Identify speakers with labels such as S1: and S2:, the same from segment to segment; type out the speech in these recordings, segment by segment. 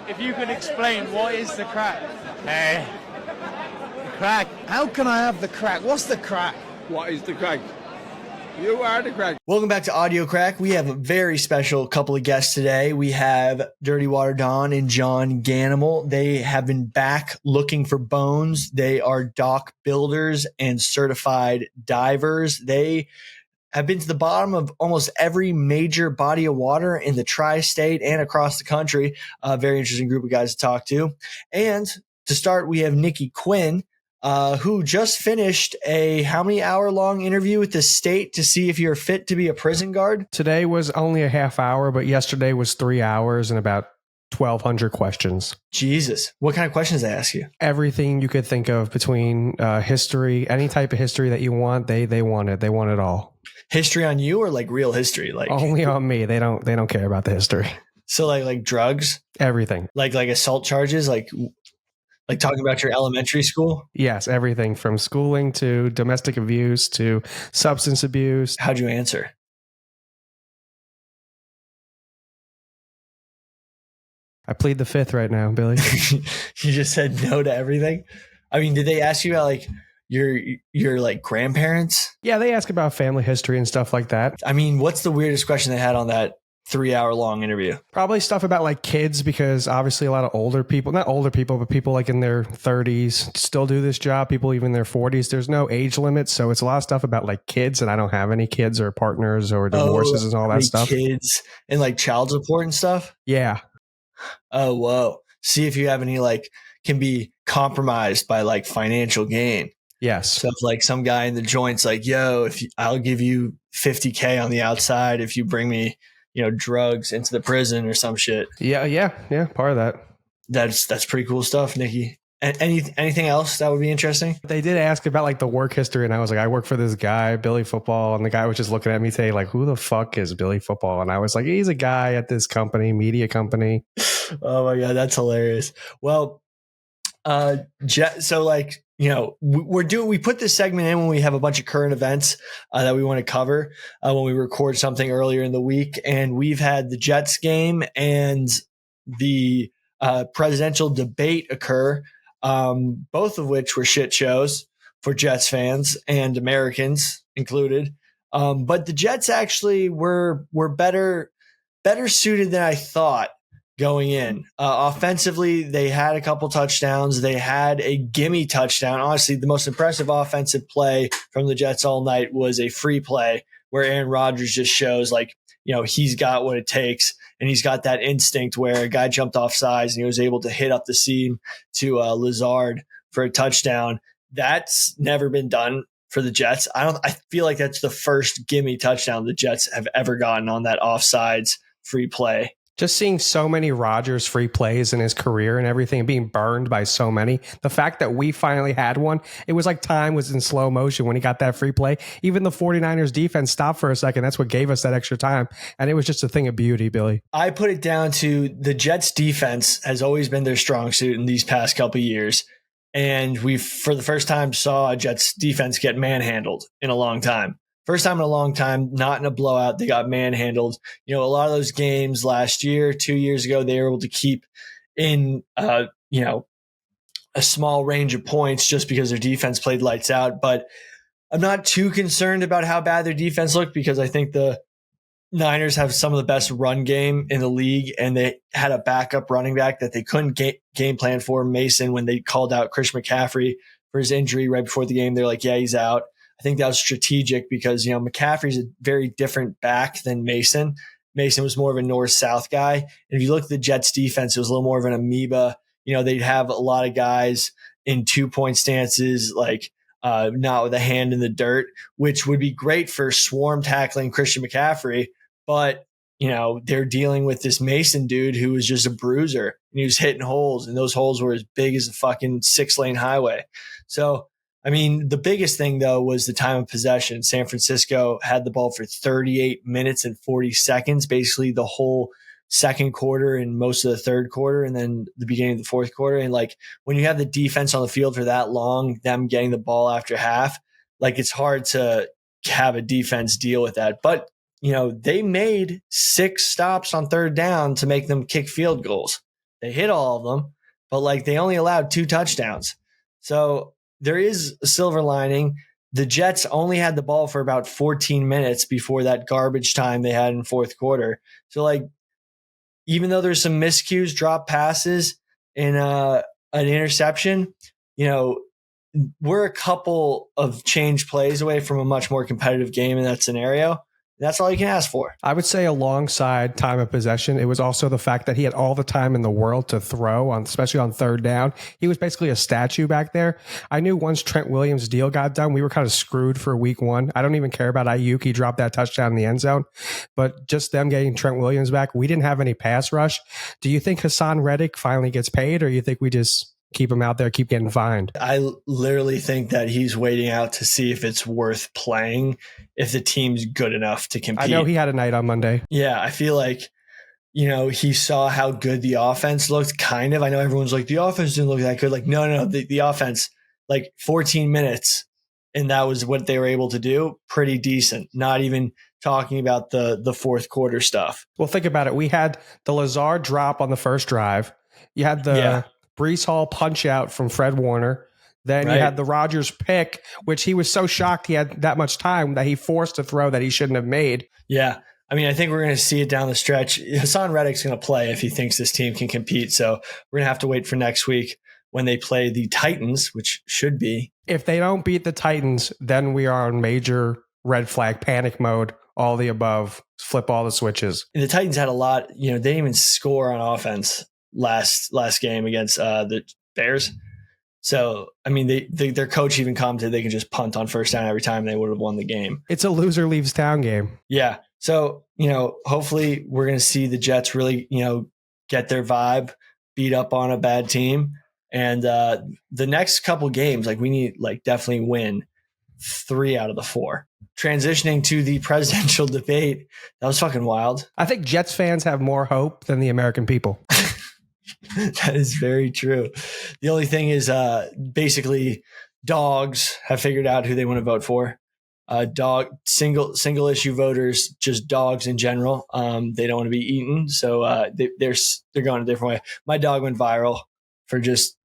S1: If you can explain, what is the crack?
S2: Hey, the crack.
S1: How can I have the crack? What's the crack?
S3: What is the crack? You are the crack.
S4: Welcome back to Audio Crack. We have a very special couple of guests today. We have Dirty Water Don and John Ganimal. They have been back looking for bones. They are dock builders and certified divers. They have been to the bottom of almost every major body of water in the tri-state and across the country. A very interesting group of guys to talk to. And to start, we have Nikki Quinn, who just finished a how many hour long interview with the state to see if you're fit to be a prison guard?
S5: Today was only a half hour, but yesterday was 3 hours and about 1,200 questions.
S4: Jesus. What kind of questions they ask you?
S5: Everything you could think of between history, any type of history that you want, they want it. They want it all.
S4: History on you or like real history? Like
S5: only on me. They don't care about the history.
S4: So like drugs?
S5: Everything.
S4: Like assault charges? Like talking about your elementary school?
S5: Yes, everything from schooling to domestic abuse to substance abuse.
S4: How'd you answer?
S5: I plead the fifth right now, Billy.
S4: You just said no to everything? I mean, did they ask you about like your like grandparents?
S5: Yeah, they ask about family history and stuff like that.
S4: I mean, what's the weirdest question they had on that 3 hour long interview?
S5: Probably stuff about like kids, because obviously a lot of older people, not older people, but people like in their 30s still do this job. People even in their 40s. There's no age limit. So it's a lot of stuff about like kids, and I don't have any kids or partners or divorces and all that stuff.
S4: Kids and like child support and stuff?
S5: Yeah.
S4: Oh, whoa. See if you have any like can be compromised by like financial gain.
S5: Yes.
S4: So if like some guy in the joint's like, yo, I'll give you $50K on the outside if you bring me, drugs into the prison or some shit.
S5: Yeah. Part of that.
S4: That's pretty cool stuff, Nikki. Anything else that would be interesting?
S5: They did ask about like the work history, and I was like, I work for this guy, Billy Football, and the guy was just looking at me saying like, who the fuck is Billy Football? And I was like, he's a guy at this company, media company.
S4: Oh my God, that's hilarious. Well, so like, we put this segment in when we have a bunch of current events that we want to cover when we record something earlier in the week. And we've had the Jets game and the presidential debate occur, both of which were shit shows for Jets fans and Americans included. But the Jets actually were better suited than I thought going in. Offensively, they had a couple touchdowns. They had a gimme touchdown. Honestly, the most impressive offensive play from the Jets all night was a free play where Aaron Rodgers just shows like, he's got what it takes. And he's got that instinct where a guy jumped off sides and he was able to hit up the seam to Lazard for a touchdown. That's never been done for the Jets. I feel like that's the first gimme touchdown the Jets have ever gotten on that offsides free play.
S5: Just seeing so many Rodgers free plays in his career and everything, being burned by so many. The fact that we finally had one, it was like time was in slow motion when he got that free play. Even the 49ers defense stopped for a second. That's what gave us that extra time. And it was just a thing of beauty, Billy.
S4: I put it down to the Jets defense has always been their strong suit in these past couple of years. And we, for the first time, saw a Jets defense get manhandled in a long time. First time in a long time, not in a blowout. They got manhandled. A lot of those games last year, 2 years ago, they were able to keep in, a small range of points just because their defense played lights out. But I'm not too concerned about how bad their defense looked because I think the Niners have some of the best run game in the league, and they had a backup running back that they couldn't game plan for, Mason, when they called out Chris McCaffrey for his injury right before the game. They're like, yeah, he's out. I think that was strategic because, McCaffrey's a very different back than Mason. Mason was more of a north-south guy. And if you look at the Jets defense, it was a little more of an amoeba. They'd have a lot of guys in 2-point stances, like not with a hand in the dirt, which would be great for swarm tackling Christian McCaffrey. But, they're dealing with this Mason dude who was just a bruiser, and he was hitting holes, and those holes were as big as a fucking 6-lane highway. So, the biggest thing, though, was the time of possession. San Francisco had the ball for 38 minutes and 40 seconds, basically the whole second quarter and most of the third quarter, and then the beginning of the fourth quarter. And, when you have the defense on the field for that long, them getting the ball after half, it's hard to have a defense deal with that. But, they made 6 stops on third down to make them kick field goals. They hit all of them, but like they only allowed 2 touchdowns. So there is a silver lining. The Jets only had the ball for about 14 minutes before that garbage time they had in fourth quarter. So like, even though there's some miscues, drop passes, and an interception, we're a couple of change plays away from a much more competitive game in that scenario. That's all you can ask for.
S5: I would say alongside time of possession, it was also the fact that he had all the time in the world to throw, especially on third down. He was basically a statue back there. I knew once Trent Williams' deal got done, we were kind of screwed for week 1. I don't even care about Ayuk. He dropped that touchdown in the end zone. But just them getting Trent Williams back, we didn't have any pass rush. Do you think Hassan Reddick finally gets paid, or you think we just keep him out there, keep getting fined?
S4: I literally think that he's waiting out to see if it's worth playing, if the team's good enough to compete.
S5: I know he had a night on Monday.
S4: Yeah, I feel like, he saw how good the offense looked, kind of. I know everyone's like, the offense didn't look that good. Like, no, the offense, like 14 minutes, and that was what they were able to do. Pretty decent. Not even talking about the fourth quarter stuff.
S5: Well, think about it. We had the Lazard drop on the first drive. You had the Brees Hall punch out from Fred Warner. Then you had the Rodgers pick, which he was so shocked he had that much time that he forced a throw that he shouldn't have made.
S4: Yeah. I mean, I think we're going to see it down the stretch. Hassan Reddick's going to play if he thinks this team can compete. So we're going to have to wait for next week when they play the Titans, which should be.
S5: If they don't beat the Titans, then we are on major red flag, panic mode, all the above, flip all the switches.
S4: And the Titans had a lot, they didn't even score on offense last game against the Bears. So, I mean, their coach even commented they can just punt on first down every time and they would have won the game.
S5: It's a loser leaves town game.
S4: Yeah. So, hopefully we're going to see the Jets really, get their vibe, beat up on a bad team. And the next couple games, like we need definitely win 3 out of the 4. Transitioning to the presidential debate, that was fucking wild.
S5: I think Jets fans have more hope than the American people.
S4: That is very true. The only thing is basically dogs have figured out who they want to vote for. Single issue voters, just dogs in general. They don't want to be eaten. So they're going a different way. My dog went viral for just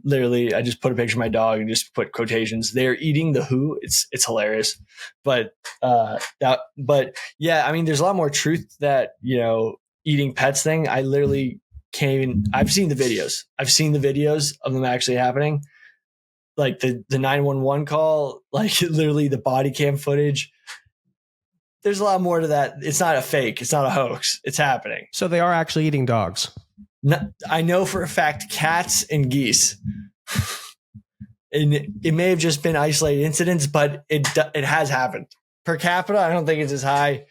S4: literally, I just put a picture of my dog and just put quotations. They're eating the who. It's hilarious. But yeah, I mean, there's a lot more truth that, eating pets thing. I literally can't even, I've seen the videos. Of them actually happening. Like the 911 call, like literally the body cam footage. There's a lot more to that. It's not a fake. It's not a hoax. It's happening.
S5: So they are actually eating dogs.
S4: No, I know for a fact cats and geese. And it may have just been isolated incidents, but it has happened. Per capita, I don't think it's as high.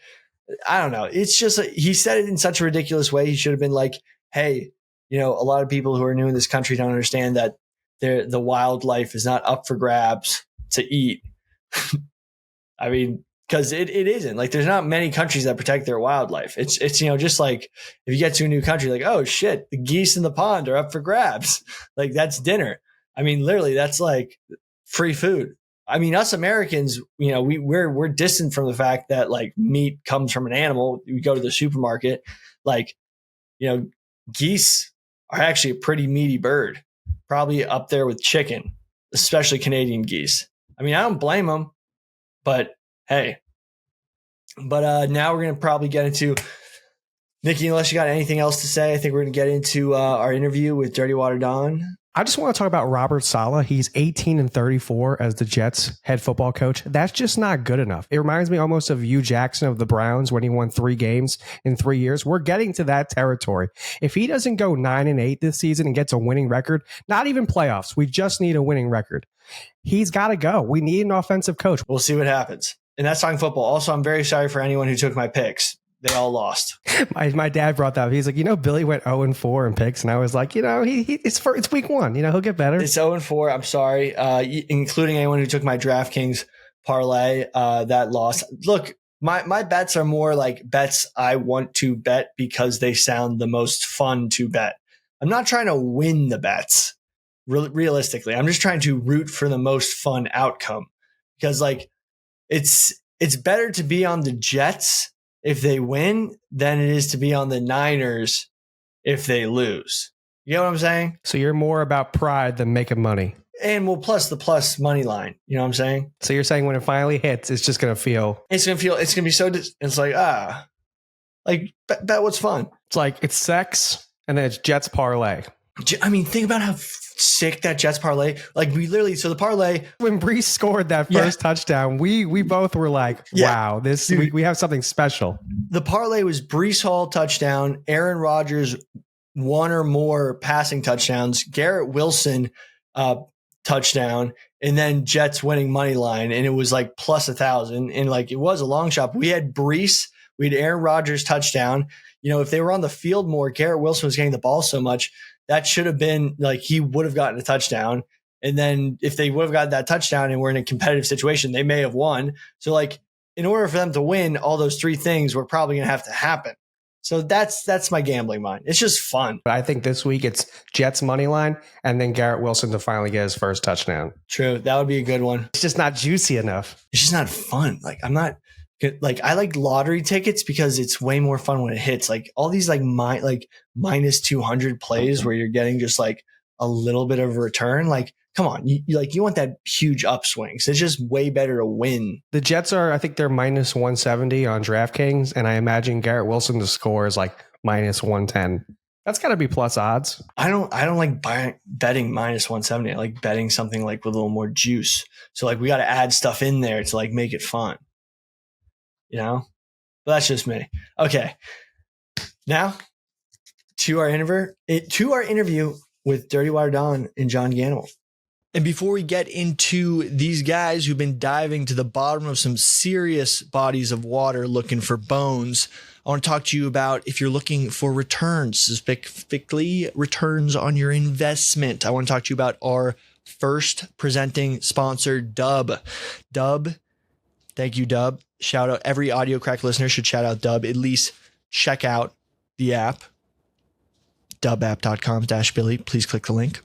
S4: I don't know. It's just he said it in such a ridiculous way. He should have been like, hey, a lot of people who are new in this country don't understand that the wildlife is not up for grabs to eat. I mean, because it isn't. Like, there's not many countries that protect their wildlife. It's just like if you get to a new country, like, oh shit, the geese in the pond are up for grabs. Like, that's dinner. I mean, literally, that's like free food. I mean, us Americans, we're distant from the fact that like meat comes from an animal. We go to the supermarket, like, geese are actually a pretty meaty bird, probably up there with chicken, especially Canadian geese. I mean, I don't blame them, but hey. But now we're going to probably get into, Nikki, unless you got anything else to say, I think we're going to get into our interview with Dirty Water Don.
S5: I just want to talk about Robert Saleh. He's 18-34 as the Jets head football coach. That's just not good enough. It reminds me almost of Hugh Jackson of the Browns when he won 3 games in 3 years. We're getting to that territory. If he doesn't go 9-8 this season and gets a winning record, not even playoffs, we just need a winning record. He's got to go. We need an offensive coach.
S4: We'll see what happens. And that's talking football. Also, I'm very sorry for anyone who took my picks. They all lost.
S5: My dad brought that up. He's like, Billy went 0-4 in picks. And I was like, it's week 1. He'll get better.
S4: It's 0-4. I'm sorry. Including anyone who took my DraftKings parlay, that lost. Look, my bets are more like bets I want to bet because they sound the most fun to bet. I'm not trying to win the bets realistically. I'm just trying to root for the most fun outcome because like it's better to be on the Jets if they win than it is to be on the Niners if they lose. You know what I'm saying?
S5: So you're more about pride than making money.
S4: And well, plus the plus money line. You know what I'm saying?
S5: So you're saying when it finally hits, it's just going to feel.
S4: It's going to be so, it's like, bet what's fun.
S5: It's like it's sex and then it's Jets parlay.
S4: I mean, think about how sick that Jets parlay. Like we literally, so the parlay.
S5: When Brees scored that first touchdown, we both were like, wow, this we have something special.
S4: The parlay was Brees Hall touchdown, Aaron Rodgers one or more passing touchdowns, Garrett Wilson touchdown, and then Jets winning money line. And it was like plus 1,000. And like it was a long shot. We had Brees, we had Aaron Rodgers touchdown. You know, if they were on the field more, Garrett Wilson was getting the ball so much. That should have been like he would have gotten a touchdown. And then if they would have gotten that touchdown and we're in a competitive situation, they may have won. So like in order for them to win, all those three things were probably going to have to happen. So that's my gambling mind. It's just fun.
S5: But I think this week it's Jets money line and then Garrett Wilson to finally get his first touchdown.
S4: True. That would be a good one.
S5: It's just not juicy enough.
S4: It's just not fun. Like I'm not like I like lottery tickets because it's way more fun when it hits. Like all these like minus 200 plays where you're getting just like a little bit of a return. Like, come on, you want that huge upswing. So it's just way better to win. The
S5: Jets are, I think they're minus 170 on DraftKings, and I imagine Garrett Wilson to score is like minus 110. That's got to be plus odds.
S4: I don't like betting minus 170. I like betting something like with a little more juice. So like we got to add stuff in there to like make it fun. You know, but that's just me. Okay, now to our interview with Dirty Water Don and John Ganimal. And before we get into these guys who've been diving to the bottom of some serious bodies of water looking for bones, I want to talk to you about if you're looking for returns, specifically returns on your investment. I want to talk to you about our first presenting sponsor, Dub. Dub. Thank you, Dub. Shout out. Every Audio Crack listener should shout out Dub. At least check out the app. Dubapp.com/Billy. Please click the link.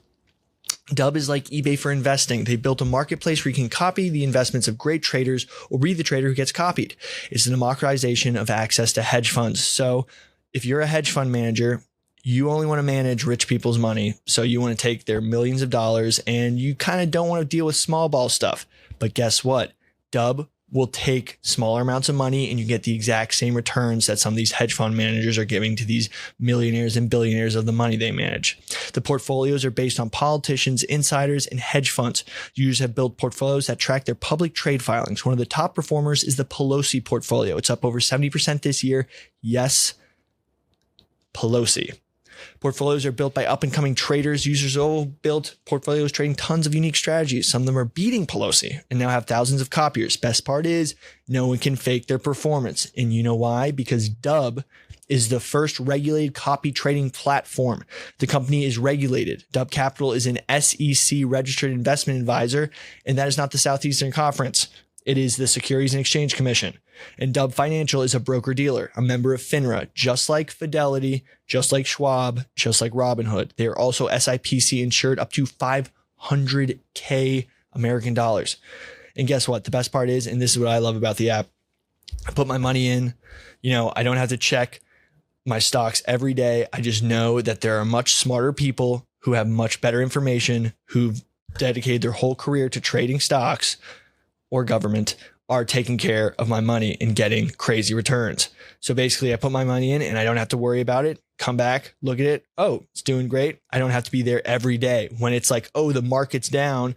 S4: Dub is like eBay for investing. They built a marketplace where you can copy the investments of great traders or be the trader who gets copied. It's the democratization of access to hedge funds. So if you're a hedge fund manager, you only want to manage rich people's money. So you want to take their millions of dollars and you kind of don't want to deal with small ball stuff. But guess what? Dub will take smaller amounts of money and you get the exact same returns that some of these hedge fund managers are giving to these millionaires and billionaires of the money they manage. The portfolios are based on politicians, insiders, and hedge funds. Users have built portfolios that track their public trade filings. One of the top performers is the Pelosi portfolio. It's up over 70% this year. Yes, Pelosi. Portfolios are built by up-and-coming traders. Users all built portfolios trading tons of unique strategies. Some of them are beating Pelosi and now have thousands of copiers. Best part is no one can fake their performance. And you know why? Because Dub is the first regulated copy trading platform. The company is regulated. Dub Capital is an SEC registered investment advisor, and that is not the Southeastern Conference. It is the Securities and Exchange Commission. And Dub Financial is a broker-dealer, a member of FINRA, just like Fidelity, just like Schwab, just like Robinhood. They are also SIPC insured up to $500K American dollars. And guess what? The best part is, and this is what I love about the app, I put my money in, I don't have to check my stocks every day. I just know that there are much smarter people who have much better information, who've dedicated their whole career to trading stocks or government, are taking care of my money and getting crazy returns. So basically I put my money in and I don't have to worry about it. Come back, look at it. Oh, it's doing great. I don't have to be there every day. When it's like, oh, the market's down,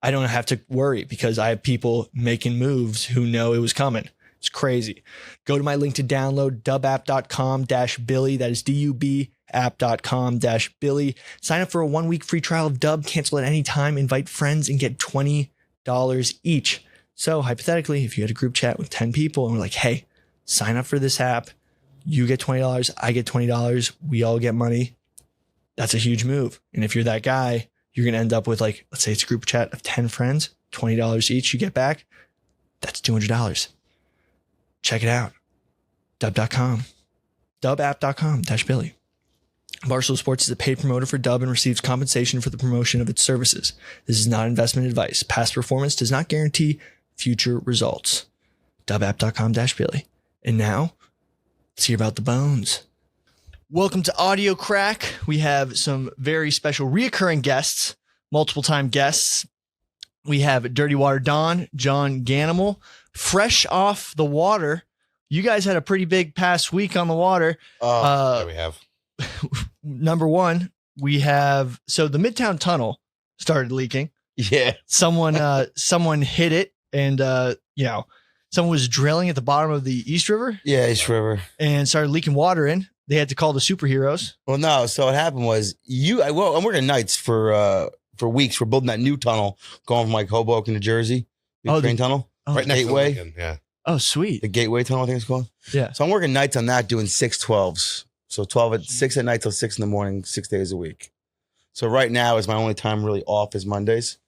S4: I don't have to worry because I have people making moves who know it was coming. It's crazy. Go to my link to download dubapp.com-Billy. That is DUB app.com-Billy. Sign up for a 1-week free trial of Dub. Cancel at any time. Invite friends and get $20 each. So hypothetically, if you had a group chat with 10 people and we're like, hey, sign up for this app, you get $20, I get $20, we all get money. That's a huge move. And if you're that guy, you're going to end up with like, let's say it's a group chat of 10 friends, $20 each you get back. That's $200. Check it out. Dub.com. Dubapp.com-Billy. Barstool Sports is a paid promoter for Dub and receives compensation for the promotion of its services. This is not investment advice. Past performance does not guarantee future results. Dubapp.com-Billy. And now, let's hear about the bones. Welcome to Audio Crack. We have some very special reoccurring guests, multiple time guests. We have Dirty Water Don, John Ganimal, fresh off the water. You guys had a pretty big past week on the water.
S6: Yeah, we have.
S4: Number one, we have, so the Midtown Tunnel started leaking.
S6: Yeah.
S4: Someone hit it, and someone was drilling at the bottom of the East River.
S6: Yeah, East River.
S4: And started leaking water in. They had to call the superheroes.
S6: Well, no. So what happened was I'm working nights for weeks. We're building that new tunnel going from like Hoboken to Jersey. The Ukraine tunnel.
S5: Right next
S6: Gateway.
S5: to Lincoln, yeah.
S4: Oh, sweet.
S6: The Gateway tunnel, I think it's called.
S4: Yeah.
S6: So I'm working nights on that doing 6/12s. So 6 at night till 6 in the morning, 6 days a week. So right now is my only time really off is Mondays.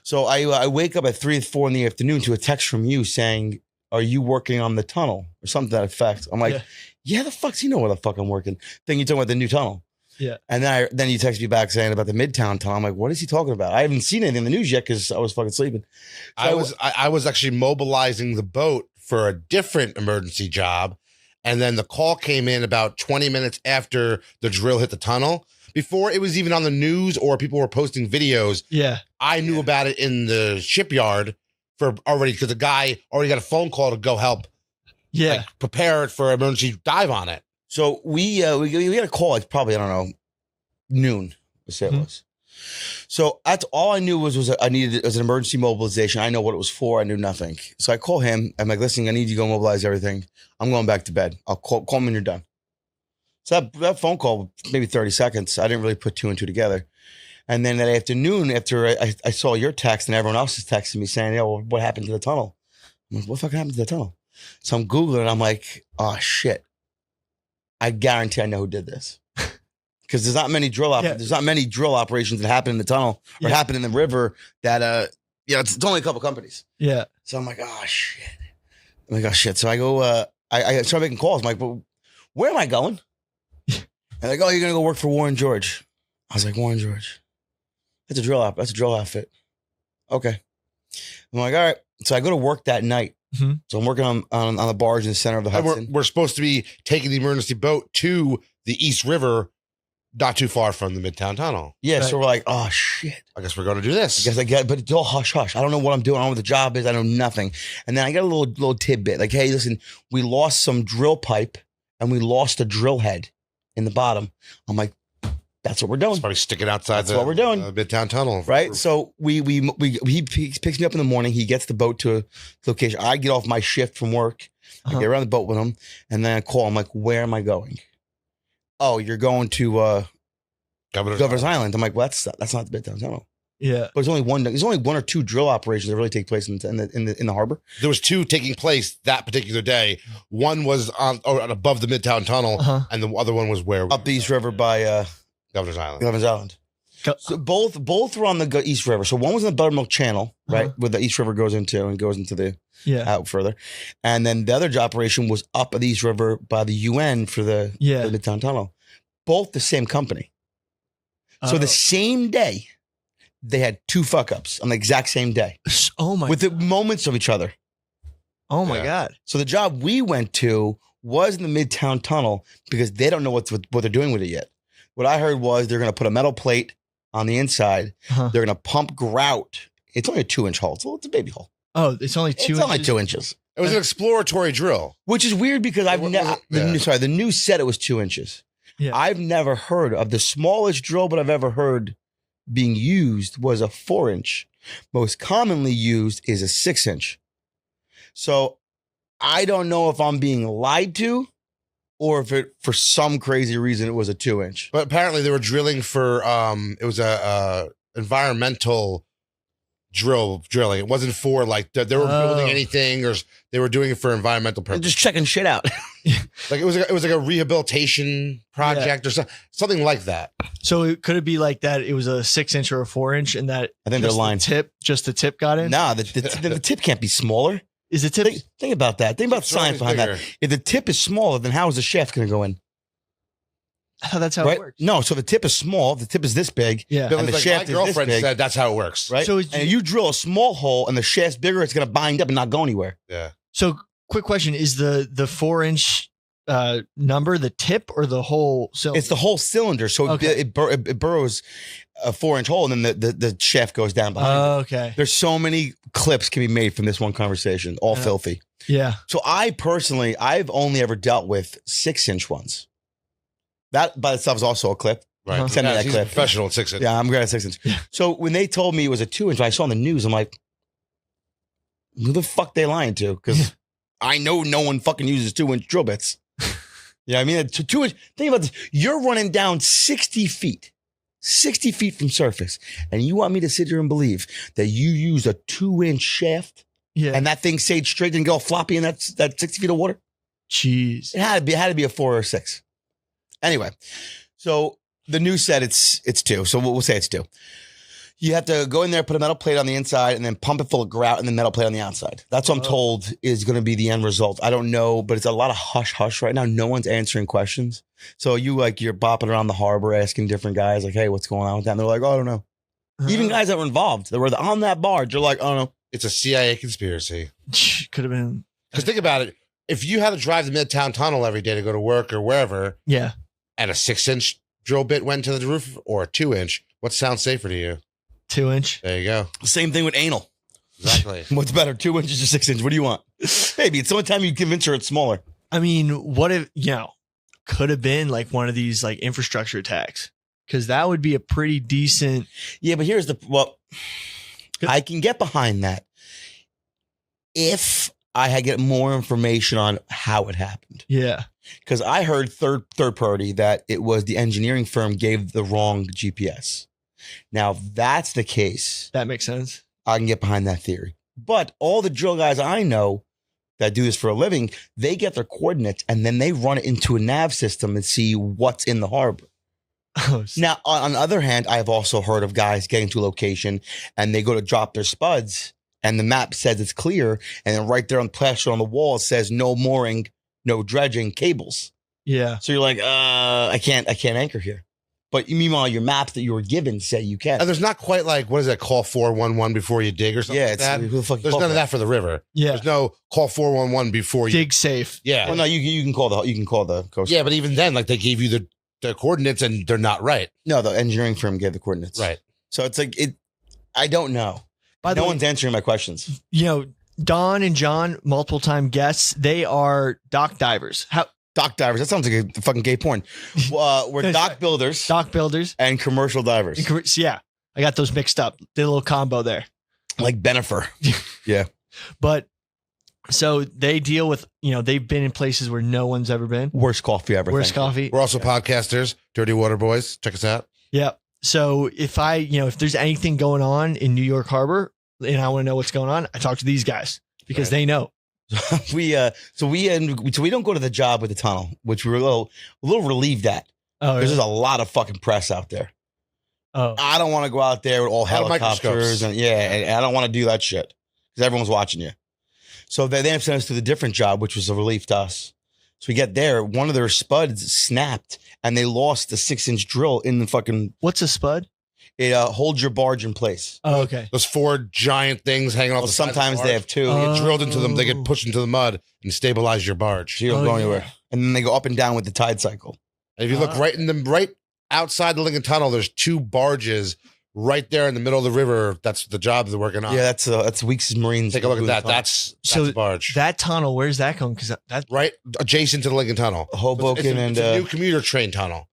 S6: So I wake up at 3 or 4 in the afternoon to a text from you saying, "Are you working on the tunnel?" or something to that effect. I'm like, yeah, the fuck's you know where the fuck I'm working. Then you're talking about the new tunnel.
S4: Yeah.
S6: And then you text me back saying about the Midtown tunnel. I'm like, what is he talking about? I haven't seen anything in the news yet because I was fucking sleeping. So
S5: I was actually mobilizing the boat for a different emergency job. And then the call came in about 20 minutes after the drill hit the tunnel. Before it was even on the news or people were posting videos.
S4: Yeah.
S5: I knew about it in the shipyard because the guy already got a phone call to go help.
S4: Yeah.
S5: Like, prepare it for emergency dive on it.
S6: So we had a call. It's probably, I don't know, noon. Let's say it was. So that's all I knew was I needed it as an emergency mobilization. I know what it was for. I knew nothing. So I call him. I'm like, listen, I need you to go mobilize everything. I'm going back to bed. I'll call me when you're done. So that phone call, maybe 30 seconds. I didn't really put 2 and 2 together. And then that afternoon, after I saw your text and everyone else is texting me saying, well, what happened to the tunnel? I'm like, what fucking happened to the tunnel? So I'm Googling and I'm like, oh shit. I guarantee I know who did this. Because there's not many drill operations that happen in the tunnel or happen in the river that it's only a couple companies.
S4: Yeah.
S6: So I'm like, oh shit. I'm like, oh shit. So I go, I start making calls. I'm like, well, where am I going? And they're like, oh, you're gonna go work for Warren George. I was like, Warren George. That's a drill outfit. Okay. I'm like, all right. So I go to work that night. Mm-hmm. So I'm working on the barge in the center of the Hudson.
S5: We're supposed to be taking the emergency boat to the East River, not too far from the Midtown Tunnel.
S6: Yeah,
S4: right.
S6: So we're like, oh shit.
S5: I guess we're going to do this.
S6: I guess I get it, but it's all hush hush. I don't know what I'm doing. I don't know what the job is. I know nothing. And then I got a little tidbit like, hey, listen, we lost some drill pipe and we lost a drill head in the bottom. I'm like, that's what we're doing.
S5: It's probably sticking outside
S6: what we're doing.
S5: Midtown Tunnel.
S6: Right. So he picks me up in the morning. He gets the boat to a location. I get off my shift from work. I get around the boat with him. And then I call. I'm like, where am I going? Oh, you're going to Governor's Island. I'm like, well, that's not the Midtown Tunnel.
S4: Yeah.
S6: But there's only 1 or 2 drill operations that really take place in the harbor.
S5: There was 2 taking place that particular day. One was above the Midtown Tunnel, and the other one was
S6: up the East River by
S5: Governor's Island.
S6: So both were on the East River. So one was in the Buttermilk Channel, right, where the East River goes into the out further, and then the other operation was up the East River by the UN for the Midtown Tunnel. Both the same company. So the same day, they had 2 fuck ups on the exact same day.
S4: Oh my!
S6: With the moments of each other.
S4: Oh my God!
S6: So the job we went to was in the Midtown Tunnel because they don't know what they're doing with it yet. What I heard was they're going to put a metal plate on the inside. They're going to pump grout. It's only a 2-inch hole. It's a baby hole.
S4: Oh, it's only 2 inches?
S6: It's only 2 inches.
S5: It was an exploratory drill.
S6: Which is weird because the news said it was 2 inches. Yeah. I've never heard of the smallest drill, but I've ever heard being used was a 4-inch. Most commonly used is a 6-inch. So I don't know if I'm being lied to or if it, for some crazy reason, it was a 2-inch.
S5: But apparently they were drilling for, it was a environmental drilling. It wasn't for like, they were building anything or they were doing it for environmental purposes.
S6: Just checking shit out.
S5: Like it was like a rehabilitation project or something like that.
S4: So could it be like that? It was a 6-inch or a 4-inch and that
S6: I think they're lying.
S4: The tip got in?
S6: Nah, the tip can't be smaller.
S4: Is the tip?
S6: Think about that. Think about science behind that. If the tip is smaller, then how is the shaft going to go in?
S4: Oh, that's how it works.
S6: No, so the tip is small. The tip is this big.
S4: Yeah.
S6: And the shaft
S5: my girlfriend
S6: is this big,
S5: said that's how it works.
S6: right?
S4: So
S6: and if you drill a small hole and the shaft's bigger, it's going to bind up and not go anywhere.
S5: Yeah.
S4: So quick question. Is the 4-inch number, the tip or the whole cylinder?
S6: It's the whole cylinder. So
S4: Okay.
S6: it burrows a 4-inch hole, and then the shaft goes down behind it.
S4: Okay.
S6: There's so many clips can be made from this one conversation, all filthy.
S4: Yeah.
S6: So I've only ever dealt with 6-inch ones. That by itself is also a clip.
S7: Right.
S4: Uh-huh.
S6: Send me that
S7: He's
S6: clip.
S7: a professional at 6-inch.
S6: Yeah, I'm great at 6-inch.
S4: Yeah.
S6: So when they told me it was a 2-inch, when I saw on the news, I'm like, who the fuck they lying to? Because I know no one fucking uses 2-inch drill bits. Yeah, I mean, 2-inch. Think about this. You're running down 60 feet from surface, and you want me to sit here and believe that you used a 2-inch shaft
S4: Yeah.
S6: and that thing stayed straight and go all floppy in that 60 feet of water?
S4: Jeez.
S6: It had to be a 4 or 6. Anyway, so the news said it's 2. So we'll say it's 2. You have to go in there, put a metal plate on the inside, and then pump it full of grout, and then metal plate on the outside. That's what I'm told is going to be the end result. I don't know, but it's a lot of hush right now. No one's answering questions. So you're bopping around the harbor asking different guys, like, hey, what's going on with that? And they're like, oh, I don't know. Even guys that were involved, that were on that barge, you're like, I don't know.
S7: It's a CIA conspiracy.
S4: Could have been.
S7: Because think about it. If you had to drive the Midtown Tunnel every day to go to work or wherever,
S4: Yeah.
S7: and a 6-inch drill bit went to the roof or a 2-inch, what sounds safer to you?
S4: 2-inch.
S7: There you go.
S6: Same thing with anal.
S7: Exactly.
S6: What's better, 2 inches or 6 inches? What do you want? Baby, it's the only time you convince her it's smaller.
S4: I mean, what if, could have been like one of these like infrastructure attacks? Because that would be a pretty decent.
S6: Yeah, but here's I can get behind that if I get more information on how it happened.
S4: Yeah.
S6: Because I heard third party that it was the engineering firm gave the wrong GPS. Now, if that's the case,
S4: That makes sense.
S6: I can get behind that theory. But all the drill guys I know that do this for a living, they get their coordinates and then they run it into a nav system and see what's in the harbor.
S4: Oh,
S6: Now, on the other hand, I've also heard of guys getting to a location and they go to drop their spuds and the map says it's clear. And then right there on the plaster on the wall, it says no mooring, no dredging, cables.
S4: yeah.
S6: So you're like, I can't anchor here. But meanwhile, your maps that you were given say you can.
S7: And there's not quite like, what is that, call 411 before you dig or something
S6: Yeah,
S7: like
S6: it's
S7: that?
S6: who the fuck you
S7: There's
S6: call
S7: none of
S6: that?
S7: that for the river.
S4: Yeah.
S7: There's no call 411 before you.
S4: Dig safe.
S7: Yeah.
S6: Well, no, you can call the coast.
S7: Yeah, but even then, like they gave you the coordinates and they're not right.
S6: No, the engineering firm gave the coordinates.
S7: Right.
S6: So it's like I don't know.
S4: By the
S6: No
S4: way,
S6: one's answering my questions.
S4: Don and John, multiple time guests, they are dock divers.
S6: Dock divers. That sounds like a fucking gay porn. We're dock builders
S4: Dock builders.
S6: and commercial divers,
S4: Yeah. I got those mixed up. Did a little combo there.
S6: like Benifer. Yeah.
S4: But so they deal with, they've been in places where no one's ever been.
S6: Worst coffee ever.
S4: Worst
S6: thank you.
S4: coffee.
S7: We're also podcasters, Dirty Water Boys. Check us out.
S4: Yeah. So if if there's anything going on in New York Harbor and I want to know what's going on, I talk to these guys because they know.
S6: we don't go to the job with the tunnel, which we were a little relieved at.
S4: Oh,
S6: Because there's a lot of fucking press out there.
S4: oh.
S6: I don't want to go out there with all
S7: A lot of
S6: helicopters
S7: microscopes.
S6: and I don't want to do that shit because everyone's watching you. So they sent us to the different job, which was a relief to us. So we get there, one of their spuds snapped and they lost the 6-inch drill in the fucking.
S4: What's a spud?
S6: It holds your barge in place.
S4: Oh, okay.
S7: Those 4 giant things hanging off
S6: Well,
S7: the side of the
S6: sometimes they
S7: barge.
S6: have 2.
S7: They get drilled into them. They
S4: Oh.
S7: get pushed into the mud and stabilize your barge.
S6: So you don't
S4: Oh,
S6: go
S4: yeah.
S6: anywhere. And then they go up and down with the tide cycle.
S7: And if you look right outside the Lincoln Tunnel, there's 2 barges right there in the middle of the river. That's the job they're working on.
S6: Yeah, that's Weeks' Marines.
S7: Take a look at
S6: doing
S7: that.
S6: the tunnel.
S7: That's
S4: So
S7: a barge.
S4: That tunnel, where's that going? Because that.
S7: right adjacent to the Lincoln Tunnel.
S6: Hoboken
S7: it's
S6: and
S7: a new commuter train tunnel.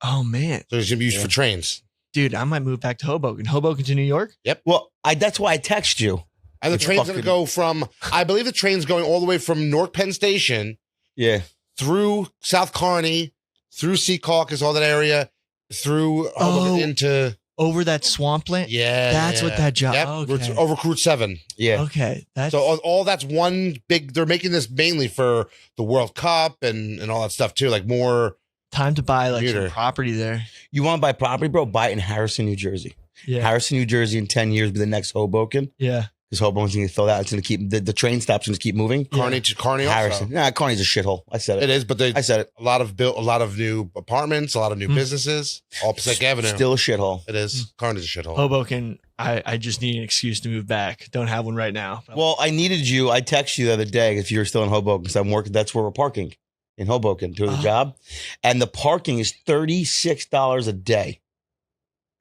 S4: Oh man,
S7: So it's going to be used for trains.
S4: dude, I might move back to Hoboken. Hoboken to New York.
S6: well, that's why I text you.
S7: And the
S6: It's
S7: train's going
S6: fucking-
S7: to go from, I believe the train's going all the way from Newark Penn Station
S6: Yeah.
S7: through South Kearny, through Sea Caucus, all that area, through Hoboken
S4: Oh.
S7: into,
S4: Over that swampland.
S7: yeah.
S4: That's what that job.
S7: Yep.
S4: Okay.
S7: Over Route 7.
S6: Yeah.
S4: Okay, that's
S7: So all that's one big, they're making this mainly for the World Cup and all that stuff too. Like more,
S4: time to buy like
S7: Commuter.
S4: some property there.
S6: You want to buy property, bro? Buy it in Harrison, New Jersey.
S4: Yeah,
S6: Harrison, New Jersey in 10 years will be the next Hoboken.
S4: yeah.
S6: Because Hoboken's going to fill out. It's going to keep the train stops going to keep moving.
S7: Kearney to Kearney also.
S6: Harrison. Nah, Kearney's a shithole. I said it.
S7: It is, but
S6: I said it.
S7: a lot of new apartments, a lot of new businesses, all Passaic Avenue.
S6: Still a shithole.
S7: It is. Kearney's a shithole.
S4: Hoboken. I just need an excuse to move back. Don't have one right now.
S6: Well, I needed you. I texted you the other day if you were still in Hoboken because I'm working. That's where we're parking. in Hoboken to the job, and the parking is $36 a day.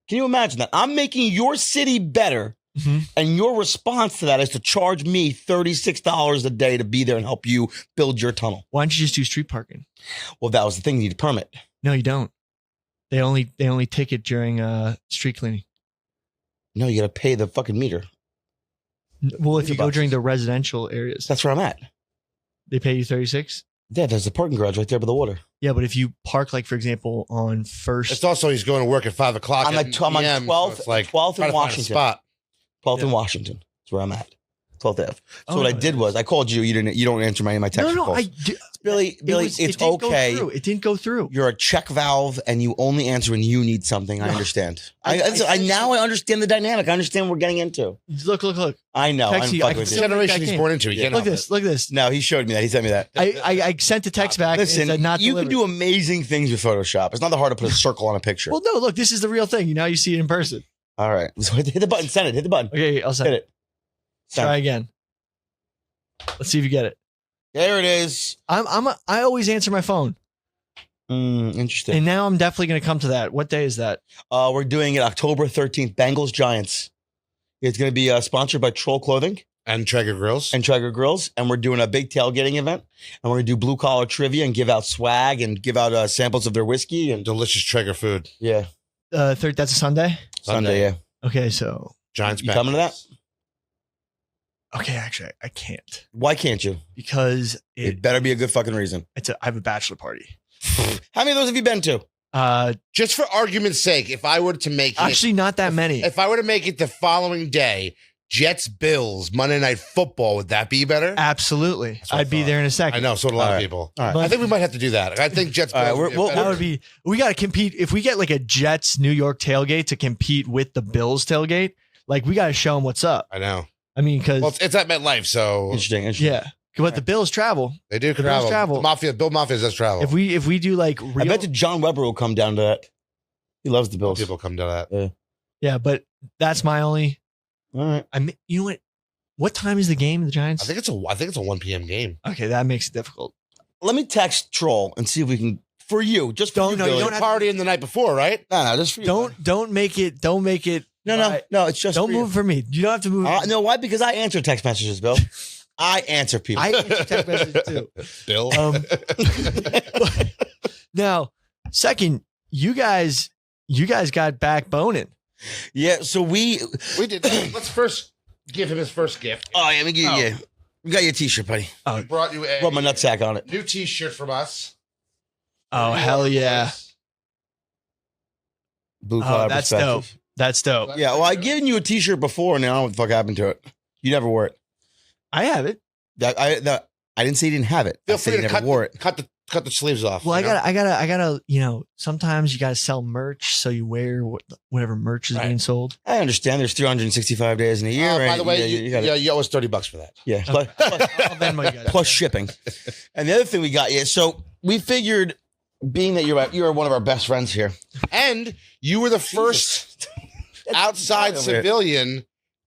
S6: Can you imagine that? I'm making your city better, and your response to that is to charge me $36 a day to be there and help you build your tunnel.
S4: Why don't you just do street parking?
S6: Well, that was the thing. You need a permit.
S4: No, you don't. They only ticket during street cleaning.
S6: No, you got to pay the fucking meter.
S4: Well, if you go
S6: $100.
S4: during the residential areas,
S6: That's where I'm at.
S4: they pay you 36.
S6: Yeah, there's a parking garage right there by the water.
S4: Yeah, but if you park, like for example, on First,
S7: It's also he's going to work at 5 o'clock.
S6: I'm on 12th,
S7: it's like
S6: 12th
S7: try
S6: in
S7: to find a
S6: Washington.
S7: spot.
S6: 12th in Washington. That's where I'm at. 12th Ave. So
S4: Oh,
S6: what I did was I called you. You don't answer my text
S4: no,
S6: calls. Billy, it's
S4: didn't
S6: okay.
S4: Go through. It didn't go through.
S6: You're a check valve, and you only answer when you need something. I understand. I understand the dynamic. I understand what we're getting into.
S4: Look.
S6: I know. I'm
S4: Texie,
S6: fucking
S4: I
S6: with
S4: can
S6: you.
S7: The generation
S4: I
S7: he's
S4: can't.
S7: born into. He can't
S4: Look
S7: help
S4: this. Look at this.
S6: No, he showed me that. He sent me that.
S4: I sent the text back.
S6: Listen,
S4: and said not
S6: you
S4: delivered.
S6: can do amazing things with Photoshop. It's not that hard to put a circle on a picture.
S4: Well, no. Look, this is the real thing. Now you see it in person.
S6: All right. So hit the button. Send it. Hit the button.
S4: Okay, I'll send
S6: Hit
S4: it.
S6: it. Send
S4: Try
S6: it.
S4: again. Let's see if you get it.
S6: There it is.
S4: I always answer my phone,
S6: Interesting.
S4: and now I'm definitely going to come to that. What day is that?
S6: We're doing it October 13th. Bengals Giants. It's going to be sponsored by Troll Clothing
S7: And Traeger Grills.
S6: and Traeger Grills, and we're doing a big tailgating event, and we're going to do blue collar trivia and give out swag and give out samples of their whiskey and
S7: delicious Traeger food.
S6: yeah,
S4: Third. That's a Sunday.
S6: Sunday. Yeah,
S4: Okay, so
S7: Giants
S6: you
S7: back.
S6: coming to that?
S4: okay, actually, I can't
S6: Why can't you?
S4: because
S6: It better be a good fucking reason.
S4: I have a bachelor party.
S6: How many of those have you been to?
S7: Just for argument's sake, if I were to make it,
S4: Actually, not that many.
S7: if I were to make it the following day, Jets Bills Monday Night Football, would that be better?
S4: Absolutely,
S7: what I
S4: I'd be
S7: thought.
S4: there in a
S7: I
S4: second.
S7: know, so do a lot
S6: All
S7: of
S6: right.
S7: people.
S6: All right.
S7: I think we might have to do that. I think Jets
S6: All right,
S7: Bills.
S6: we're-
S7: would be
S4: That
S7: better.
S4: would be. We got to compete. If we get like a Jets New York tailgate to compete with the Bills tailgate, like we got to show them what's up.
S7: I know.
S4: I mean, because
S7: Well, it's at MetLife, so
S6: Interesting.
S4: yeah, but the Bills travel.
S7: they do
S4: the Bills
S7: travel.
S4: travel.
S7: Bill Mafia does travel.
S4: If we do like real,
S6: I bet you John Weber will come down to that. He loves the Bills.
S7: People come to that.
S4: yeah, but that's my only.
S6: All right.
S4: You know what? What time is the game? The Giants.
S7: I think it's a 1 p.m. game.
S4: Okay, that makes it difficult.
S6: Let me text Troll and see if we can for you. Just for you,
S4: No,
S6: Billy.
S4: you
S7: You're
S4: don't have-
S7: partying the night before, right?
S6: No, just for you.
S4: Don't make it. Don't make it.
S6: No. It's just
S4: Don't
S6: for you.
S4: move for me. You don't have to move.
S6: No, why? Because I answer text messages, Bill. I answer people.
S4: I answer text messages too.
S7: Bill.
S4: Now, second, you guys got back boning.
S6: yeah, so we
S7: did. Let's first give him his first gift.
S6: Oh, yeah, we got your t-shirt, buddy.
S7: We brought you a
S6: Rub my nutsack on it.
S7: new t-shirt from us.
S4: Oh hell yeah!
S6: Blue collar
S4: That's
S6: perspective.
S4: dope. That's dope.
S6: Yeah, well, I given you a t-shirt before, and now I don't know what the fuck happened to it. You never wore it.
S4: I have it.
S6: I didn't say you didn't have it. I
S7: Feel
S6: said
S7: free
S6: you
S7: to
S6: never wore it.
S7: cut the sleeves off.
S4: Well,
S7: you know?
S4: I gotta. You know, sometimes you gotta sell merch, so you wear whatever merch is
S7: Right.
S4: being sold.
S6: I understand. There's 365 days in a year.
S7: By
S6: right?
S7: the way,
S6: you got
S7: you owe us $30 for that.
S6: yeah. Plus,
S4: I'll Venmo you guys.
S6: plus shipping. And the other thing we got you. So we figured, being that you're one of our best friends here,
S7: And you were the first outside civilian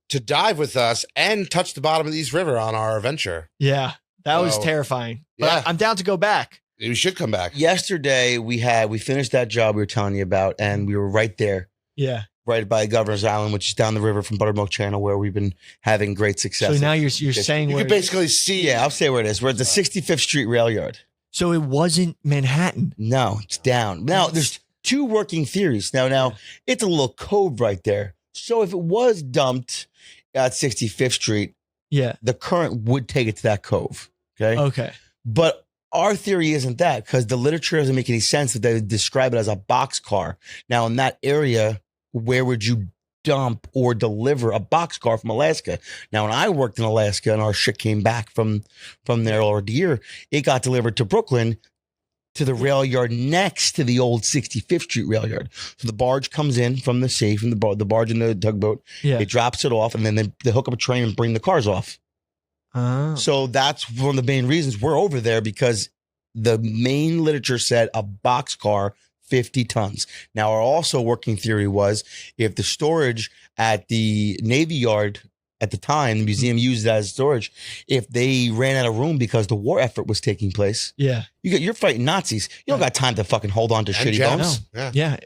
S7: to dive with us and touch the bottom of the East River on our adventure.
S4: Yeah, that was
S7: So,
S4: terrifying. But
S7: yeah.
S4: I'm down to go back.
S7: We should come back.
S6: yesterday we finished that job we were telling you about, and we were right there,
S4: Yeah.
S6: right by Governor's Island, which is down the river from Buttermilk Channel, where we've been having great success.
S4: So now you're saying
S7: You
S4: where
S7: can basically see.
S6: Yeah, I'll say where it is. We're at the 65th Street Railyard.
S4: So it wasn't Manhattan.
S6: No, it's down. Now, there's two working theories. Now, it's a little cove right there. So if it was dumped at 65th Street,
S4: Yeah.
S6: the current would take it to that cove. Okay.
S4: Okay.
S6: But our theory isn't that, because the literature doesn't make any sense that they would describe it as a boxcar. Now, in that area, where would you dump or deliver a boxcar from Alaska? Now, when I worked in Alaska and our shit came back from there or here, it got delivered to Brooklyn to the rail yard next to the old 65th Street rail yard. So the barge comes in from the sea, from the barge and the tugboat.
S4: Yeah.
S6: It drops it off, and then they hook up a train and bring the cars off.
S4: Oh.
S6: So that's one of the main reasons we're over there, because the main literature said a boxcar 50 tons. Now, our also working theory was, if the storage at the Navy Yard at the time, the museum used it as storage. If they ran out of room because the war effort was taking place,
S4: Yeah.
S6: you're fighting Nazis. You don't got time to fucking hold on to
S7: And
S6: shitty
S7: Japs.
S6: bombs.
S7: Yeah.
S4: Yeah.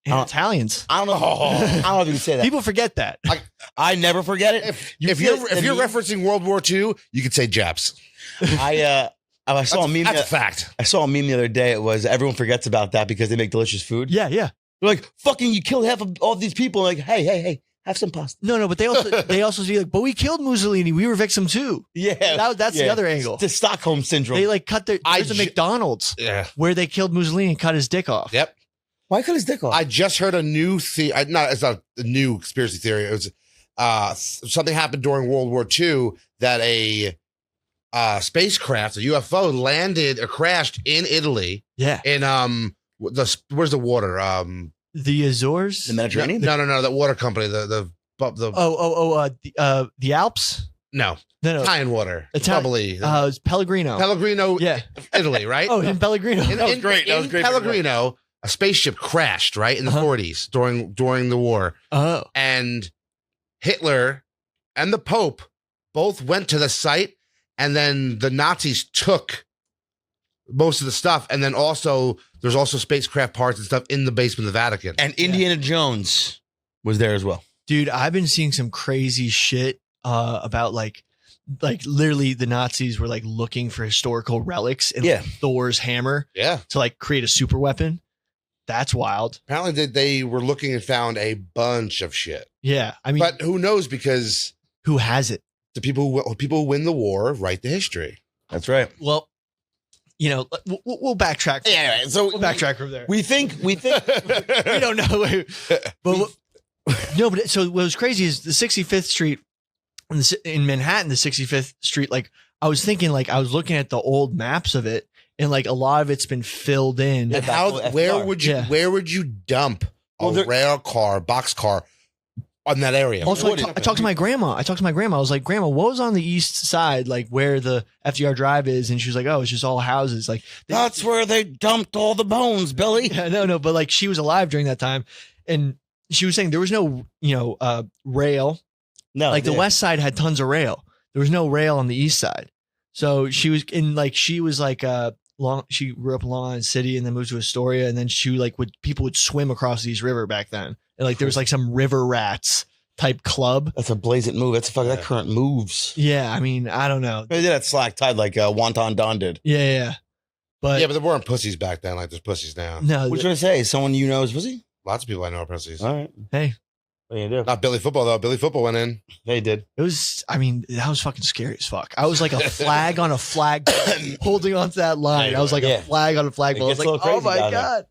S4: And Italians.
S6: I don't know. I don't know if you can say that.
S4: People forget that.
S6: I never forget it.
S7: If you're referencing World War II, you could say Japs.
S6: I saw a meme.
S7: That's a fact.
S6: I saw a meme the other day. It was everyone forgets about that because they make delicious food.
S4: Yeah, yeah.
S6: They're like, fucking, you killed half of all these people. Like, hey, have some pasta.
S4: No, but they also be like, but we killed Mussolini. We were victim too.
S6: Yeah,
S4: That's the other angle.
S6: The Stockholm syndrome.
S4: They like cut there's a McDonald's where they killed Mussolini and cut his dick off.
S7: Yep.
S6: Why cut his dick off?
S7: I just heard a new it's not a new conspiracy theory. It was something happened during World War II that a spacecraft, a UFO, landed or crashed in Italy.
S4: Yeah.
S7: In where's the water?
S4: The Azores?
S6: The Mediterranean?
S7: No, that water company. The
S4: Alps?
S7: No.
S4: No.
S7: Italian water.
S4: Italian.
S7: Bubbly.
S4: It's Pellegrino.
S7: Pellegrino,
S4: Yeah.
S7: Italy, right?
S4: Oh, in Pellegrino.
S6: That was great. That was great.
S7: Pellegrino, a spaceship crashed, right, in the 40s during the war.
S4: Oh.
S7: And Hitler and the Pope both went to the site, and then the Nazis took most of the stuff. And then there's also spacecraft parts and stuff in the basement of the Vatican.
S6: And Indiana Jones was there as well.
S4: Dude, I've been seeing some crazy shit about like literally the Nazis were like looking for historical relics and like Thor's hammer to like create a super weapon. That's wild.
S7: Apparently they were looking and found a bunch of shit.
S4: Yeah. I mean,
S7: but who knows, because
S4: who has it?
S7: The people who win the war write the history.
S6: That's right.
S4: Well, you know, we'll backtrack.
S6: Yeah, anyway, so
S4: we'll backtrack from there.
S6: We think
S4: we don't know. But so what was crazy is the 65th Street in Manhattan, the 65th Street. Like I was thinking, like I was looking at the old maps of it, and like a lot of it's been filled in.
S7: And where would you dump a rail car, boxcar on that area?
S4: Also, I talked to my grandma. I was like, Grandma, what was on the east side, like where the FDR Drive is? And she was like, oh, it's just all houses. Like
S6: that's where they dumped all the bones, Billy.
S4: Yeah, no, but like she was alive during that time, and she was saying there was no, rail. No, like the west side had tons of rail. There was no rail on the east side. So she was she grew up in Long Island City and then moved to Astoria, and then people would swim across the East River back then. And like there was like some river rats type club.
S6: That's a blazing move. That current moves.
S4: Yeah, I mean, I don't know.
S6: They did that slack tide like Wonton Don did.
S4: Yeah. But
S7: there weren't pussies back then like there's pussies now.
S6: No. What should I say? Someone you know is pussy?
S7: Lots of people I know are pussies.
S6: All right.
S4: Hey.
S6: What do you do?
S7: Not Billy Football, though. Billy Football went in.
S6: They did.
S4: That was fucking scary as fuck. I was like a flag on a flag holding onto that line. I was like a flag on a flagpole. I was like, oh my God.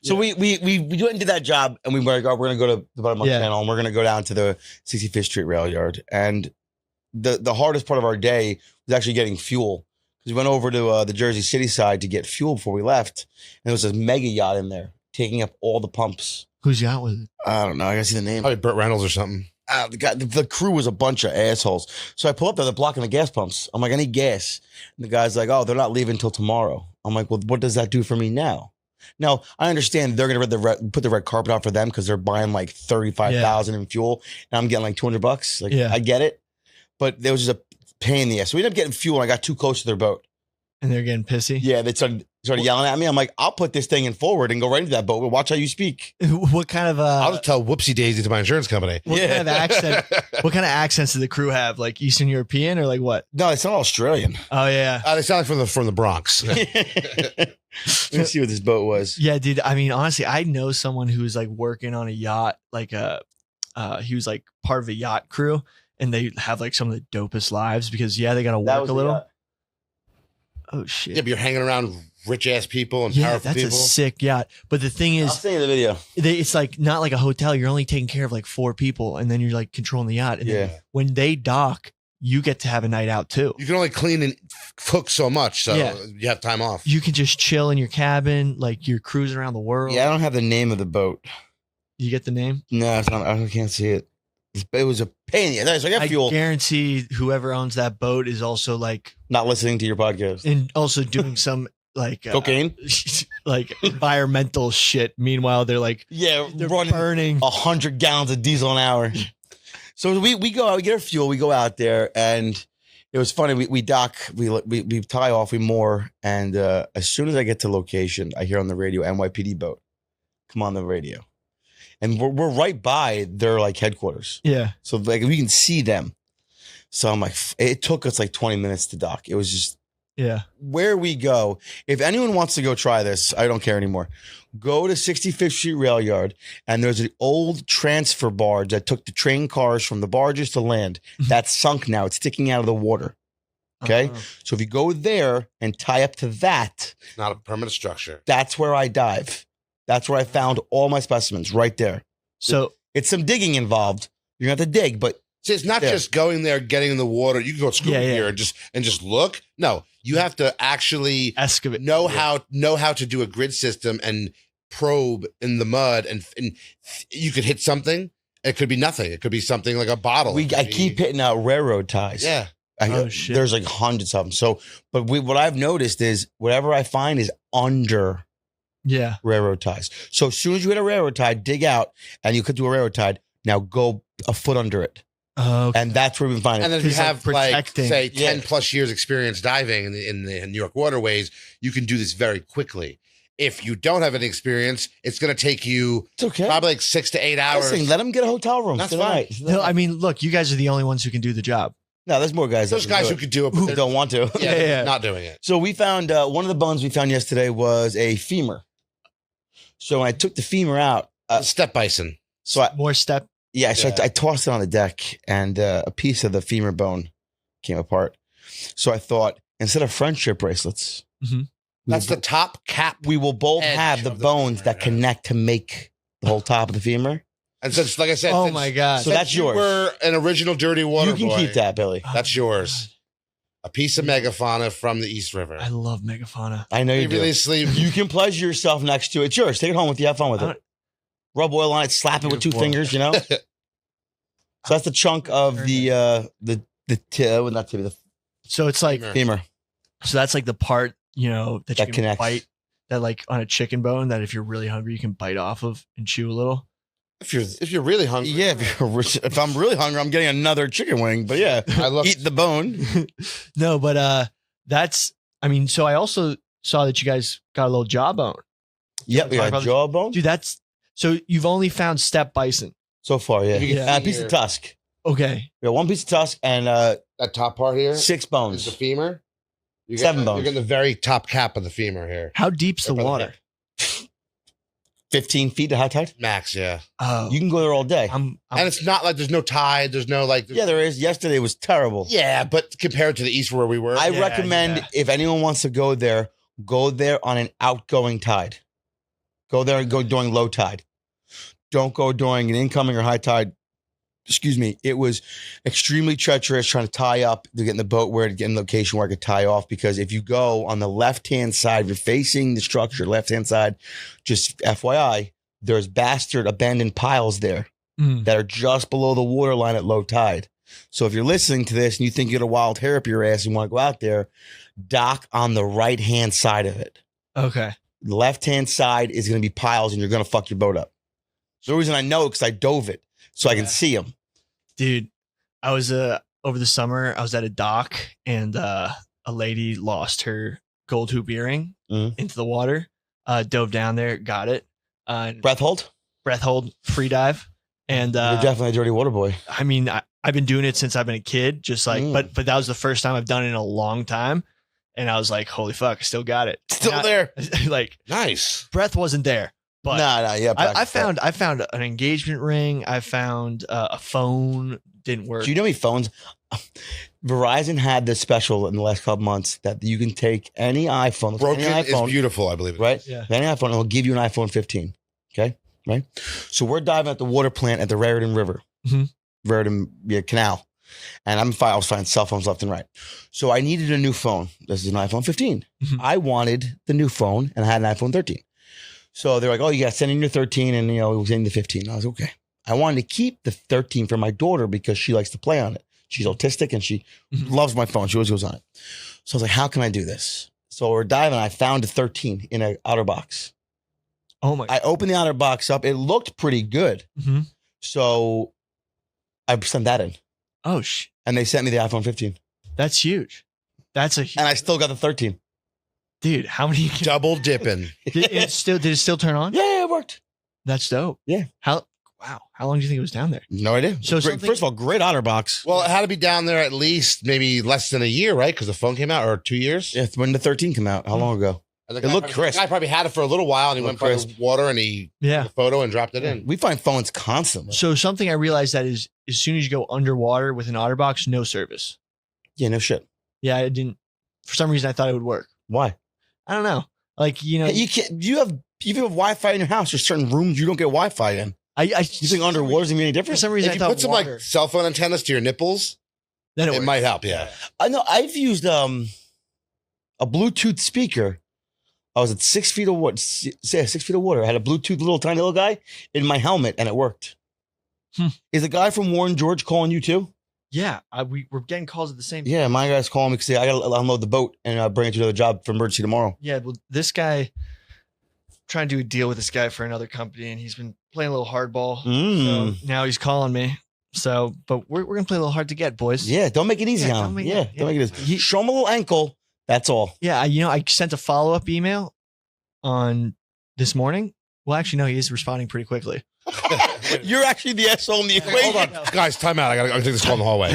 S6: So we went and did that job, and we were going to go to the Panama Canal, and we're going to go down to the 65th Street Railyard. And the hardest part of our day was actually getting fuel, because we went over to the Jersey City side to get fuel before we left, and there was this mega yacht in there taking up all the pumps.
S4: Whose yacht was it?
S6: I don't know. I gotta see the name.
S7: Probably Burt Reynolds or something.
S6: The crew was a bunch of assholes. So I pull up there, they're blocking the gas pumps. I'm like, I need gas. And the guy's like, oh, they're not leaving until tomorrow. I'm like, well, what does that do for me now? Now, I understand they're going to put the red carpet out for them because they're buying like $35,000 in fuel. And I'm getting like $200. Like, I get it. But there was just a pain in the ass. So we ended up getting fuel, and I got too close to their boat.
S4: And they're getting pissy?
S6: Yeah, they started yelling at me. I'm like, I'll put this thing in forward and go right into that boat. Watch how you speak.
S4: What kind of
S7: I'll just tell whoopsie daisy to my insurance company.
S4: What kind of accents do the crew have? Like Eastern European or like what?
S6: No, it's not Australian.
S4: Oh yeah.
S7: They sound like from the Bronx.
S6: Let me see what this boat was.
S4: Yeah, dude. I mean, honestly, I know someone who was like working on a yacht, like he was like part of a yacht crew, and they have like some of the dopest lives because they gotta work a little. Oh shit!
S7: Yeah, but you're hanging around rich ass people and powerful people.
S4: That's a sick yacht. But the thing is,
S6: I'll send you the video.
S4: It's like not like a hotel. You're only taking care of like 4 people, and then you're like controlling the yacht. And then when they dock, you get to have a night out too.
S7: You can only clean and cook so much, so you have time off.
S4: You can just chill in your cabin, like you're cruising around the world.
S6: Yeah, I don't have the name of the boat.
S4: You get the name?
S6: No, it's not. I can't see it. It was a pain in the ass. I got fuel.
S4: I guarantee whoever owns that boat is also like
S6: not listening to your podcast
S4: and also doing some like
S6: cocaine,
S4: like environmental shit. Meanwhile, they're like
S6: they're
S4: burning
S6: 100 gallons of diesel an hour. So we go out, we get our fuel, we go out there, and it was funny. We dock, we tie off, we moor, and as soon as I get to location, I hear on the radio NYPD boat come on the radio, and we're right by their like headquarters.
S4: Yeah.
S6: So like we can see them. So I'm like, it took us like 20 minutes to dock. It was just where we go. If anyone wants to go try this, I don't care anymore. Go to 65th Street Railyard, and there's an old transfer barge that took the train cars from the barges to land. That's sunk now. It's sticking out of the water. Okay? So if you go there and tie up to that.
S7: It's not a permanent structure.
S6: That's where I dive. That's where I found all my specimens, right there.
S4: So
S6: it's some digging involved. You're going to have to dig, but.
S7: See, it's not just going there, getting in the water. You can go scuba here and just look. No, you have to actually
S4: excavate.
S7: Know how to do a grid system and probe in the mud, and you could hit something. It could be nothing. It could be something like a bottle.
S6: I keep hitting out railroad ties.
S7: Yeah.
S4: Shit.
S6: There's like hundreds of them. So, but what I've noticed is whatever I find is under railroad ties. So as soon as you hit a railroad tie, dig out, and you could do a railroad tie. Now go a foot under it.
S4: Okay.
S6: And that's where we find it.
S7: And then if you have like say 10
S6: Yeah.
S7: plus years experience diving in the New York waterways, you can do this very quickly. If you don't have any experience, it's going to take you probably like 6 to 8 hours.
S6: Listen, let them get a hotel room.
S7: That's
S6: fine.
S4: No, I mean, look, you guys are the only ones who can do the job.
S6: No, there's more guys.
S7: Those guys who could do it, but
S6: who don't want to.
S7: they're not doing it.
S6: So we found one of the bones we found yesterday was a femur. So when I took the femur out,
S7: step bison.
S6: So
S4: more step.
S6: Yeah, so I tossed it on the deck, and a piece of the femur bone came apart. So I thought, instead of friendship bracelets,
S7: that's the top cap.
S6: We will both have the bones that connect to make the whole top of the femur.
S7: And since, like I said,
S4: oh my god,
S6: so that's yours.
S7: We're an original Dirty Water.
S6: You can
S7: boy.
S6: keep that, Billy.
S7: That's yours. A piece of Megafauna from the East River.
S4: I love Megafauna.
S6: I know you do.
S7: Really sleep.
S6: You can pleasure yourself next to it. It's yours. Take it home with you. Have fun with it. Rub oil on it. Slap it with 2 fingers. You know. So that's the chunk of the not tibia.
S4: So it's like
S6: femur.
S4: So that's like the part that you can
S6: connects.
S4: bite, that like on a chicken bone that if you're really hungry you can bite off of and chew a little.
S7: If you're really hungry,
S6: yeah. If I'm really hungry, I'm getting another chicken wing. But yeah, eat the bone.
S4: No, but that's. I mean, so I also saw that you guys got a little jawbone.
S6: Yep, we got jawbone.
S4: Dude, that's so you've only found step bison
S6: so far. Yeah, a piece of tusk.
S4: Okay,
S6: we got 1 piece of tusk and
S7: that top part here,
S6: 6 bones.
S7: Is the femur.
S6: 7 bones.
S7: You're getting the very top cap of the femur here.
S4: How deep's the water?
S6: 15 feet to high tide
S7: max. Yeah.
S4: Oh,
S6: you can go there all day.
S7: And it's not like there's no tide. There's no like.
S6: Yeah, there is. Yesterday was terrible.
S7: Yeah, but compared to the east where we were,
S6: I recommend if anyone wants to go there on an outgoing tide. Go there and go during low tide. Don't go during an incoming or high tide. Excuse me. It was extremely treacherous trying to tie up to get in the boat to get in the location where I could tie off. Because if you go on the left-hand side, you're facing the structure, left-hand side, just FYI, there's bastard abandoned piles there that are just below the water line at low tide. So if you're listening to this and you think you get a wild hair up your ass and want to go out there, dock on the right-hand side of it.
S4: Okay.
S6: The left-hand side is going to be piles and you're going to fuck your boat up. So the reason I know because I dove it so I can see them.
S4: Dude, I was over the summer, I was at a dock and a lady lost her gold hoop earring into the water, dove down there, got it.
S6: Breath hold,
S4: free dive. And
S6: you're definitely a dirty water boy.
S4: I mean, I've been doing it since I've been a kid, just like, but that was the first time I've done it in a long time. And I was like, holy fuck, I still got it.
S6: Still there.
S4: Like,
S7: nice.
S4: Breath wasn't there. But
S6: yeah.
S4: I found an engagement ring. I found a phone. Didn't work.
S6: Do you know how many phones? Verizon had this special in the last couple months that you can take any iPhone.
S7: Broken is beautiful, I believe.
S6: Right?
S4: Yeah.
S6: Any iPhone, and it'll give you an iPhone 15. Okay? Right? So we're diving at the water plant at the Raritan River. Raritan Canal. And I was finding cell phones left and right. So I needed a new phone. This is an iPhone 15. I wanted the new phone, and I had an iPhone 13. So they're like, oh, you got to send in your 13 and, it was in the 15. I was okay. I wanted to keep the 13 for my daughter because she likes to play on it. She's autistic and she loves my phone. She always goes on it. So I was like, how can I do this? So we're diving. I found a 13 in an outer box.
S4: Oh my!
S6: I opened the outer box up. It looked pretty good. So I sent that in.
S4: Oh,
S6: and they sent me the iPhone 15.
S4: that's huge. That's a huge.
S6: And I still got the 13.
S4: Dude, how many?
S7: Double dipping.
S4: Did it still turn on?
S6: Yeah, it worked.
S4: That's dope.
S6: Yeah.
S4: Wow. How long do you think it was down there?
S6: No idea.
S4: So
S6: Great, first of all, great OtterBox.
S7: Well, it had to be down there at least maybe less than a year, right? Because the phone came out, or 2 years.
S6: Yeah, when the 13 came out. How long ago?
S7: And the
S6: It
S7: guy
S6: looked
S7: probably-
S6: crisp.
S7: The guy probably had it for a little while, and he went by the water, and he
S4: Yeah.
S7: took a photo and dropped it in.
S6: We find phones constantly.
S4: So something I realized that is as soon as you go underwater with an OtterBox, no service.
S6: Yeah, no shit.
S4: Yeah, I didn't. For some reason, I thought it would work.
S6: Why?
S4: I don't know. Like you know,
S6: Hey, you can't. You have Wi-Fi in your house. There's certain rooms you don't get Wi-Fi in.
S4: I
S6: You think underwater is gonna be any
S4: for
S6: different?
S4: some reason
S7: If
S4: I
S7: you
S4: thought
S7: put some
S4: water.
S7: like cell phone antennas to your nipples,
S4: Then
S7: it
S4: works.
S7: might help. Yeah.
S6: I know. I've used a Bluetooth speaker. I was at 6 feet of water. 6 feet of water. I had a Bluetooth tiny little guy in my helmet, and it worked. Is the guy from Warren George calling you too?
S4: Yeah, we're getting calls at the same time.
S6: Yeah, my guy's calling me because I got to unload the boat and bring it to another job for emergency tomorrow.
S4: Yeah, well, this guy trying to do a deal with this guy for another company, and he's been playing a little hardball.
S6: Mm.
S4: So now he's calling me. So, but we're gonna play a little hard to get, boys.
S6: Yeah, don't make it easy
S4: Yeah,
S6: on
S4: don't
S6: him.
S4: make
S6: Yeah,
S4: it-
S6: don't make it
S4: He-
S6: easy. Show him a little ankle. That's all.
S4: Yeah, I sent a follow-up email on this morning. Well, actually, no, he is responding pretty quickly.
S6: You're actually the asshole in the equation.
S7: Hold on, guys. Time out. I gotta take this call in the hallway.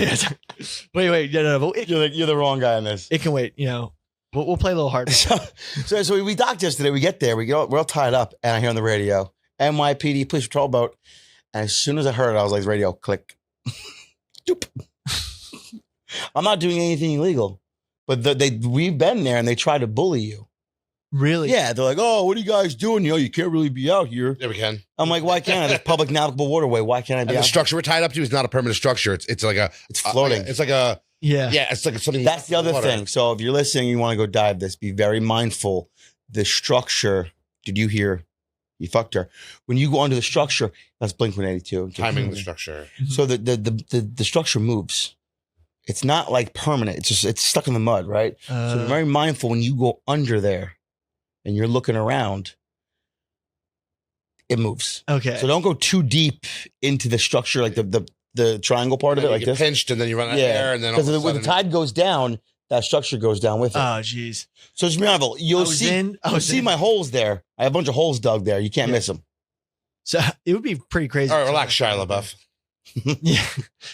S4: wait, no, it,
S6: You're the wrong guy on this.
S4: it can wait. You know, we'll play a little hard.
S6: So we docked yesterday. We get there. We're all tied up, and I hear on the radio, NYPD police patrol boat. And as soon as I heard it, I was like, radio, click. Doop. I'm not doing anything illegal, but we've been there, and they try to bully you.
S4: Really?
S6: Yeah, they're like, oh, what are you guys doing? You can't really be out here.
S7: Yeah, we can.
S6: I'm like, why can't I? There's public navigable waterway. Why can't I
S7: And
S6: be
S7: the
S6: out?
S7: structure we're tied up to is not a permanent structure. It's like a.
S6: It's floating.
S7: It's like a.
S4: Yeah.
S7: Yeah, it's like something.
S6: That's the other
S7: water.
S6: thing. So if you're listening, you want to go dive this, be very mindful. The structure, did you hear? You fucked her. When you go under the structure, that's Blink-182.
S7: Timing the structure.
S6: So the structure moves. It's not like permanent. It's stuck in the mud, right? So be very mindful when you go under there and you're looking around. It moves.
S4: Okay.
S6: So don't go too deep into the structure, like the triangle part of it,
S7: You
S6: like
S7: get
S6: this.
S7: pinched, and then you run out of air, and then all
S6: because
S7: of a
S6: when the
S7: sudden-
S6: tide goes down, that structure goes down with it.
S4: Oh, jeez.
S6: So just be mindful.
S4: I
S6: You'll
S4: was
S6: see.
S4: in- I
S6: You'll
S4: was
S6: see
S4: in.
S6: my holes there. I have a bunch of holes dug there. You can't miss them.
S4: So it would be pretty crazy.
S7: All right, relax, Shia LaBeouf.
S4: Yeah.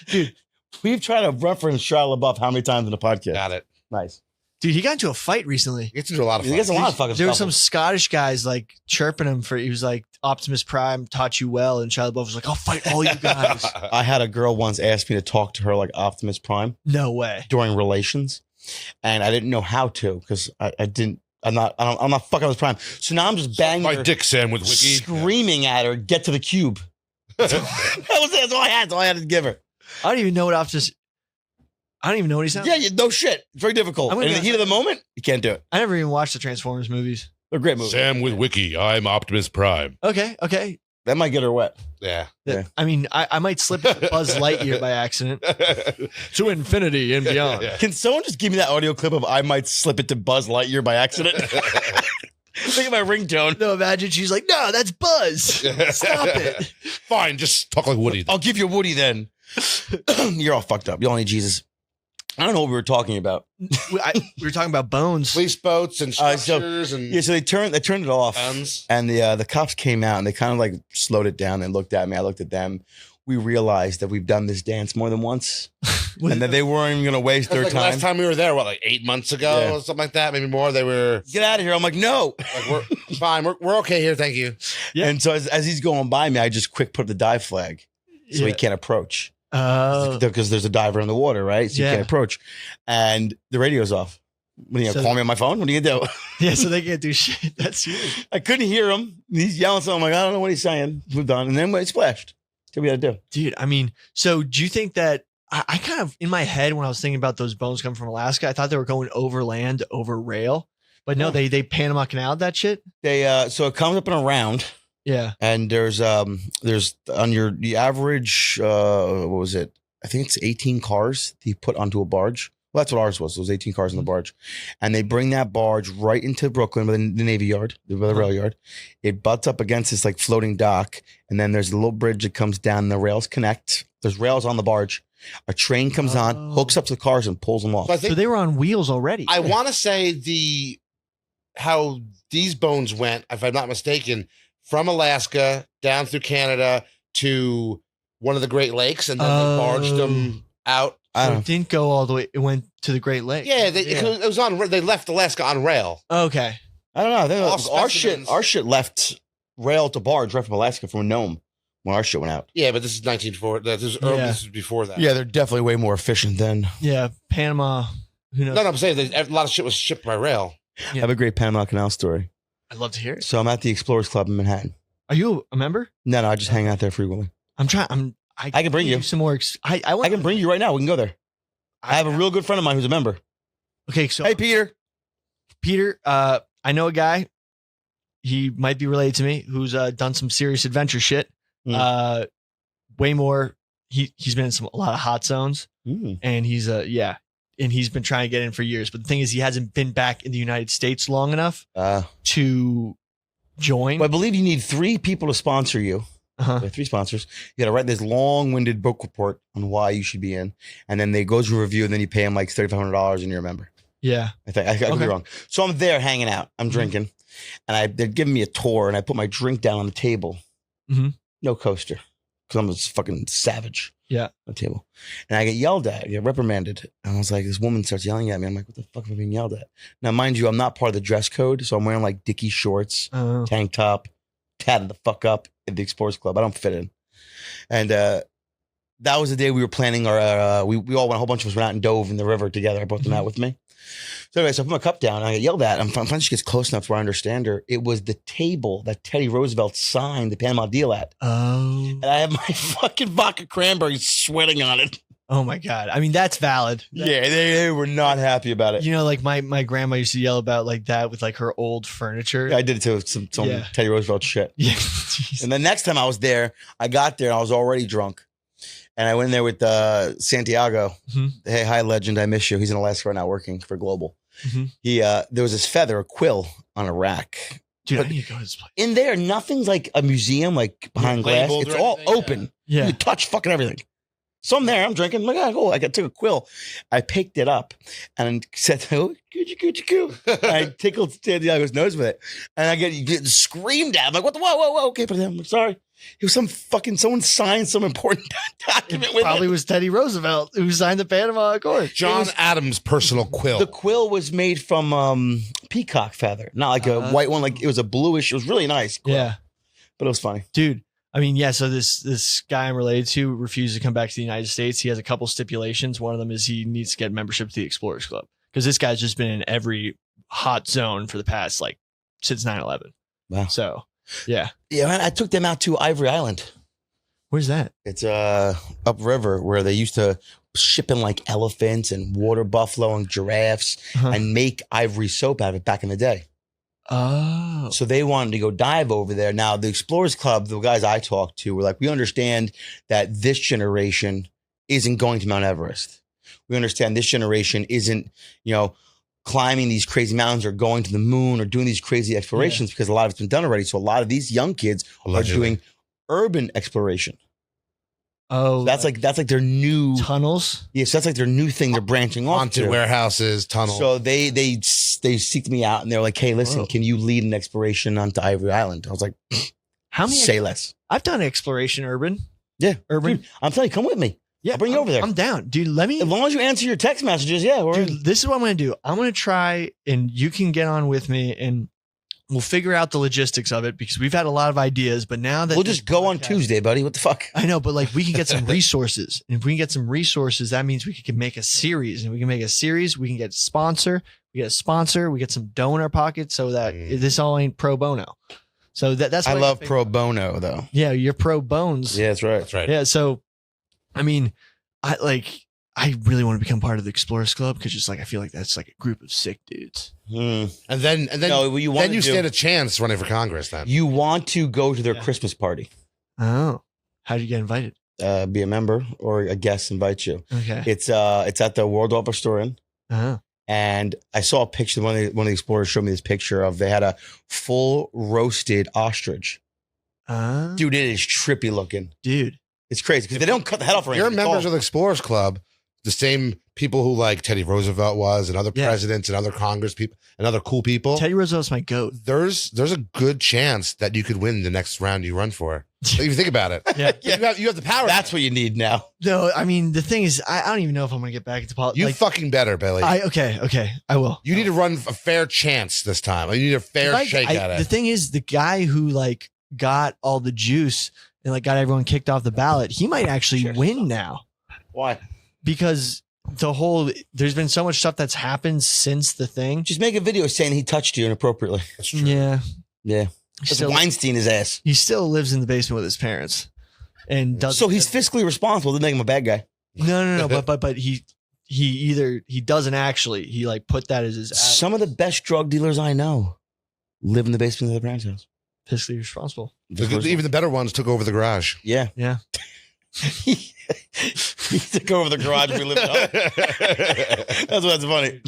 S6: Dude, we've tried to reference Shia LaBeouf how many times in the podcast?
S7: Got it.
S6: Nice.
S4: Dude, he got into a fight recently.
S7: He gets into a lot of
S6: He gets a
S7: fights.
S6: lot of fucking
S4: There were
S6: stuff.
S4: some Scottish guys like chirping him for, he was like, Optimus Prime taught you well. And Shia LaBeouf was like, I'll fight all you guys.
S6: I had a girl once ask me to talk to her like Optimus Prime
S4: No way.
S6: during relations, and I didn't know how to because I didn't. I'm not fucking Optimus Prime. So now I'm just banging
S7: My
S6: her,
S7: dick, Sam, with Wiki.
S6: screaming at her, "Get to the cube." That's all I had. That's all I had to give her.
S4: I don't even know what Optimus, I don't even know what he sounds
S6: Yeah, no shit. It's very difficult.
S4: I'm
S6: And
S4: gonna
S6: in the
S4: be
S6: heat of the moment, you can't do it.
S4: I never even watched the Transformers movies.
S6: They're great movies.
S7: Sam with Wiki. I'm Optimus Prime.
S4: Okay.
S6: That might get her wet.
S7: Yeah.
S6: Yeah.
S4: I mean, I might slip into Buzz Lightyear by accident. To infinity and beyond.
S7: Yeah.
S6: Can someone just give me that audio clip of I might slip it to Buzz Lightyear by accident? Think of my ringtone.
S4: No, imagine she's like, no, that's Buzz. Stop it.
S7: Fine, just talk like Woody.
S6: I'll give you Woody then. You're all fucked up. You all need Jesus. I don't know what we were talking about.
S4: We were talking about bones.
S7: Police boats and
S6: so-
S7: structures and
S6: Yeah, so they turned it off,
S7: guns.
S6: and the cops came out and they kind of like slowed it down and looked at me. I looked at them. We realized that we've done this dance more than once, and that they weren't even going to waste their
S7: Like
S6: time.
S7: last time we were there, what, like 8 months ago
S6: Yeah.
S7: or something like that? Maybe more. They were
S6: Get out of here! I'm like, no.
S7: like, we're fine. We're okay here. Thank you.
S4: Yeah.
S6: And so as he's going by me, I just quick put the dive flag so he
S4: Yeah.
S6: can't approach
S4: Oh.
S6: because there's a diver in the water, right? So
S4: Yeah.
S6: you can't approach, and the radio's off. What are you gonna
S4: So-
S6: call me on my phone? What are you gonna do?
S4: Yeah, so they can't do shit. That's huge.
S6: I couldn't hear him. He's yelling something. I'm like, I don't know what he's saying. Moved on, and then when it splashed, what we got to do?
S4: Dude, I mean, so do you think that I kind of, in my head, when I was thinking about those bones coming from Alaska, I thought they were going overland, over rail. But no,
S6: Yeah.
S4: they Panama Canal that shit.
S6: They so it comes up in a round,
S4: Yeah.
S6: and there's on the average what was it? I think it's 18 cars they put onto a barge Well, that's what ours was. There was 18 cars in the barge. And they bring that barge right into Brooklyn by the Navy Yard, by the rail yard. It butts up against this like floating dock. And then there's a little bridge that comes down and the rails connect. There's rails on the barge. A train comes on, hooks up to the cars and pulls them off.
S2: So they were on wheels already.
S7: I want to say how these bones went, if I'm not mistaken, from Alaska down through Canada to one of the Great Lakes, and then they barged them out.
S2: So it didn't go all the way. It went to the Great Lakes.
S7: Yeah, it was on. They left Alaska on rail.
S2: Okay.
S6: I don't know.
S7: All
S6: Our
S7: specimens.
S6: shit left rail to barge right from Alaska from Nome when our shit went out.
S7: Yeah, but this is 1940. This is early. This is before that.
S6: Yeah, they're definitely way more efficient then.
S2: Yeah, Panama. Who knows?
S7: No, I'm saying a lot of shit was shipped by rail.
S6: I have a great Panama Canal story.
S2: I'd love to hear it.
S6: So I'm at the Explorers Club in Manhattan.
S2: Are you a member?
S6: No, I just hang out there frequently.
S2: I'm trying. I
S6: can bring you
S2: some more. I
S6: can bring you right now. We can go there. I have a real good friend of mine who's a member.
S2: Okay, so
S6: Hey, Peter.
S2: Peter, I know a guy. He might be related to me who's done some serious adventure shit. Way more. He's been in a lot of hot zones, and he's and he's been trying to get in for years. But the thing is, he hasn't been back in the United States long enough to join.
S6: Well, I believe you need 3 people to sponsor you.
S2: Uh-huh.
S6: 3 sponsors. You got to write this long-winded book report on why you should be in, and then they go through a review, and then you pay them like $3,500, and you're a member.
S2: Yeah,
S6: I think I could be wrong. So I'm there hanging out. I'm drinking, and they're giving me a tour, and I put my drink down on the table. No coaster, because I'm a fucking savage.
S2: Yeah,
S6: on the table, and I get yelled at, get reprimanded, and I was like, this woman starts yelling at me. I'm like, what the fuck am I being yelled at? Now, mind you, I'm not part of the dress code, so I'm wearing like Dickie shorts, tank top, tatted the fuck up at the Explorers Club. I don't fit in, and that was the day we were planning our. We all went. A whole bunch of us went out and dove in the river together. I brought them out with me. So anyway, so I put my cup down and I get yelled at. I'm finally she gets close enough where I understand her. It was the table that Teddy Roosevelt signed the Panama deal at.
S2: Oh.
S6: And I have my fucking vodka cranberry sweating on it.
S2: Oh my God. I mean, that's valid.
S6: Yeah, they were not happy about it.
S2: You know, like my grandma used to yell about like that with like her old furniture.
S6: Yeah, I did it to some Teddy Roosevelt shit.
S2: Yeah.
S6: And the next time I was there, I got there and I was already drunk. And I went in there with Santiago. Hey, hi, legend. I miss you. He's in Alaska right now working for Global. There was this feather, a quill on a rack.
S2: Dude,
S6: but
S2: I need to go to this place.
S6: In there, nothing's like a museum, like behind glass. It's all open.
S2: Yeah.
S6: You touch fucking everything. So I'm there, I'm drinking. I'm like, oh, cool. I took a quill. I picked it up and said, oh, coochie. I tickled Santiago's nose with it. And I get screamed at. I'm like, what the, whoa. Okay, but I'm sorry. It was someone signed some important document with it.
S2: Probably was Teddy Roosevelt who signed the Panama Accord.
S7: John Adams' personal quill.
S6: The quill was made from peacock feather, not like a white one. Like it was a bluish. It was really nice. Quill. Yeah, but it was funny,
S2: dude. I mean, yeah. So this guy I'm related to refused to come back to the United States. He has a couple stipulations. One of them is he needs to get membership to the Explorers Club because this guy's just been in every hot zone for the past since 9/11.
S6: Wow.
S2: So. Yeah.
S6: Man, I took them out to Ivory Island.
S2: Where's that?
S6: It's upriver where they used to ship in like elephants and water buffalo and giraffes and make ivory soap out of it back in the day.
S2: Oh.
S6: So they wanted to go dive over there. Now, the Explorers Club, the guys I talked to were like, we understand that this generation isn't going to Mount Everest. We understand this generation isn't, climbing these crazy mountains or going to the moon or doing these crazy explorations because a lot of it's been done already. So a lot of these young kids are doing urban exploration.
S2: Oh,
S6: that's like their new
S2: tunnels.
S6: Yes, that's like their new thing. They're branching off
S7: haunted warehouses, tunnels.
S6: So they seeked me out and they're like, "Hey, listen, can you lead an exploration onto Ivory Island?" I was like,
S2: "How many?
S6: Say less."
S2: I've done exploration urban.
S6: Yeah,
S2: urban.
S6: Dude, I'm telling you, come with me. Yeah, I'll bring you over there.
S2: I'm down, dude.
S6: As long as you answer your text messages,
S2: Dude, this is what I'm going to do. I'm going to try, and you can get on with me, and we'll figure out the logistics of it because we've had a lot of ideas. But now that
S6: we'll just go on Tuesday, buddy. What the fuck?
S2: I know, but we can get some resources, and if we can get some resources, that means we can make a series, and we can make a series. We can get a sponsor. We get a sponsor. We get some dough in our pockets, so that this all ain't pro bono. So that's.
S6: I love pro bono though.
S2: Yeah, you're pro bones.
S6: Yeah, that's right. That's right.
S2: Yeah, so. I mean, I really want to become part of the Explorers Club because I feel like that's like a group of sick dudes.
S7: And then you stand a chance running for Congress. Then
S6: you want to go to their Christmas party.
S2: Oh, how did you get invited?
S6: be a member or a guest invites you.
S2: Okay.
S6: It's at the World Office Store Inn.
S2: Uh-huh.
S6: And I saw a picture. One of the explorers showed me this picture of they had a full roasted ostrich. Dude, it is trippy looking.
S2: Dude.
S6: It's crazy because they don't cut the head off. Or
S7: You're
S6: anything.
S7: members of the Explorers Club, the same people who like Teddy Roosevelt was, and other presidents and other Congress people and other cool people.
S2: Teddy Roosevelt's my goat.
S7: There's a good chance that you could win the next round you run for. If you think about it.
S2: Yeah.
S7: You have the power.
S6: That's what you need now.
S2: No, I mean, the thing is, I don't even know if I'm going to get back into politics.
S7: You fucking better, Billy.
S2: Okay, I will.
S7: You need to run a fair chance this time. You need a fair shake at it.
S2: The thing is, the guy who like got all the juice and like got everyone kicked off the ballot, he might actually win now.
S6: Why?
S2: Because there's been so much stuff that's happened since the thing.
S6: Just make a video saying he touched you inappropriately.
S7: That's true.
S6: Yeah.
S2: He still,
S6: Weinstein his ass.
S2: he still lives in the basement with his parents, and does
S6: So he's fiscally responsible to make him a bad guy.
S2: no. But he doesn't actually. He like put that as his
S6: Some of the best drug dealers I know live in the basement of their parents' house.
S2: fiscally responsible.
S7: Even the better ones took over the garage.
S6: Yeah.
S2: Yeah.
S6: He took over the garage we lived in. That's what's funny.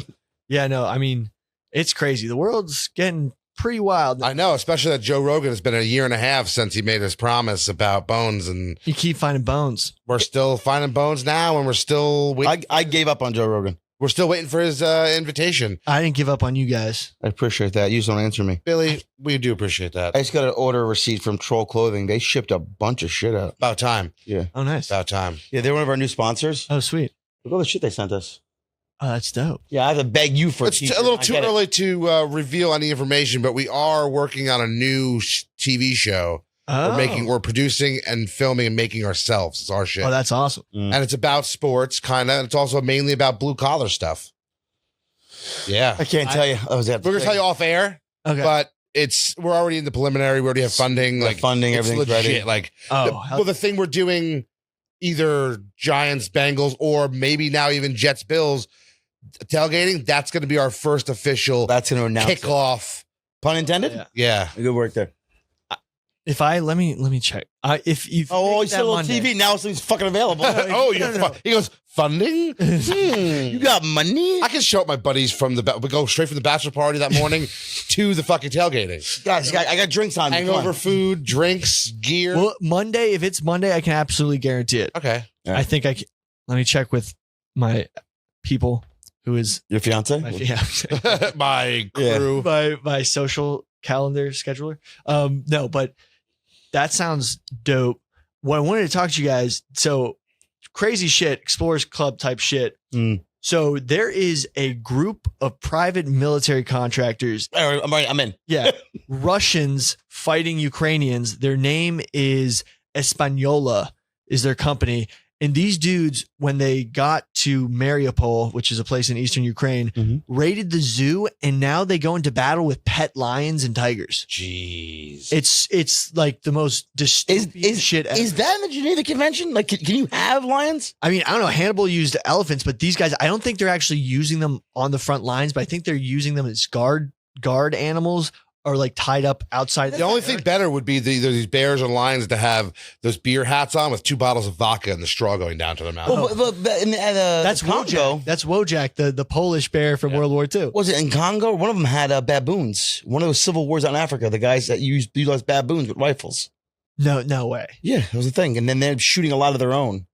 S2: Yeah. No. I mean, it's crazy. The world's getting pretty wild.
S7: I know, especially that Joe Rogan has been a year and a half since he made his promise about bones, and
S2: You keep finding bones.
S7: we're still finding bones now, and we're still waiting.
S6: I gave up on Joe Rogan.
S7: We're still waiting for his invitation.
S2: I didn't give up on you guys.
S6: I appreciate that. You just don't answer me.
S7: Billy, we do appreciate that.
S6: I just got an order receipt from Troll Clothing. They shipped a bunch of shit out.
S7: About time.
S6: Yeah.
S2: Oh, nice.
S7: About time.
S6: Yeah, they're one of our new sponsors.
S2: Oh, sweet.
S6: Look at all the shit they sent us.
S2: Oh, that's dope.
S6: Yeah, I have to beg you for
S7: It's
S6: t-shirt.
S7: a little
S6: I
S7: too
S6: get it.
S7: early to reveal any information, but we are working on a new TV show.
S2: Oh,
S7: We're producing and filming and making ourselves. It's our shit.
S2: Oh, that's awesome.
S7: And it's about sports, kind of. It's also mainly about blue collar stuff. Yeah.
S6: I can't tell you. I was at
S7: We're gonna tell you off air,
S2: Okay.
S7: but we're already in the preliminary. We already have funding.
S6: The
S7: Like
S6: funding,
S7: it's
S6: everything's
S7: legit.
S6: ready.
S7: Like
S2: Oh,
S7: the thing we're doing, either Giants, Bengals, or maybe now even Jets, Bills tailgating. That's going to be our first official
S6: That's going to announce it.
S7: kickoff.
S6: Pun intended?
S2: Yeah.
S7: Yeah.
S6: Good work there.
S2: If I let me check. If you
S6: Oh, he's still on TV. Now something's fucking available.
S7: He goes funding.
S6: You got money?
S7: I can show up my buddies from we go straight from the bachelor party that morning to the fucking tailgating.
S6: Guys, I got drinks on me. Come
S7: Hangover
S6: on.
S7: food, drinks, gear.
S2: Well, Monday. If it's Monday, I can absolutely guarantee it.
S7: Okay.
S6: Yeah.
S2: I think I can. Let me check with my people, who is
S6: Your fiance?
S2: my fiance,
S7: My
S6: Yeah.
S7: crew.
S2: my social calendar scheduler. No, but that sounds dope. What I wanted to talk to you guys. So crazy shit, Explorers Club type shit.
S6: Mm.
S2: So there is a group of private military contractors.
S6: All right, I'm ready. I'm in.
S2: Yeah. Russians fighting Ukrainians. Their name is Espanola is their company. And these dudes, when they got to Mariupol, which is a place in eastern Ukraine,
S6: Mhm.
S2: raided the zoo, and now they go into battle with pet lions and tigers.
S7: Jeez.
S2: It's like the most dystopian shit ever.
S6: Is that in the Geneva Convention? Like, can you have lions?
S2: I mean, I don't know. Hannibal used elephants, but these guys, I don't think they're actually using them on the front lines, but I think they're using them as guard animals or like tied up outside.
S7: The only thing better would be either these bears or lions to have those beer hats on with 2 bottles of vodka and the straw going down to their mouth.
S6: But in
S2: That's
S6: Congo.
S2: Wojak. That's Wojak, the Polish bear from World War II.
S6: Was it in Congo? One of them had baboons. One of those civil wars out in Africa. The guys that utilized baboons with rifles.
S2: No way.
S6: Yeah, that was the thing. And then they're shooting a lot of their own.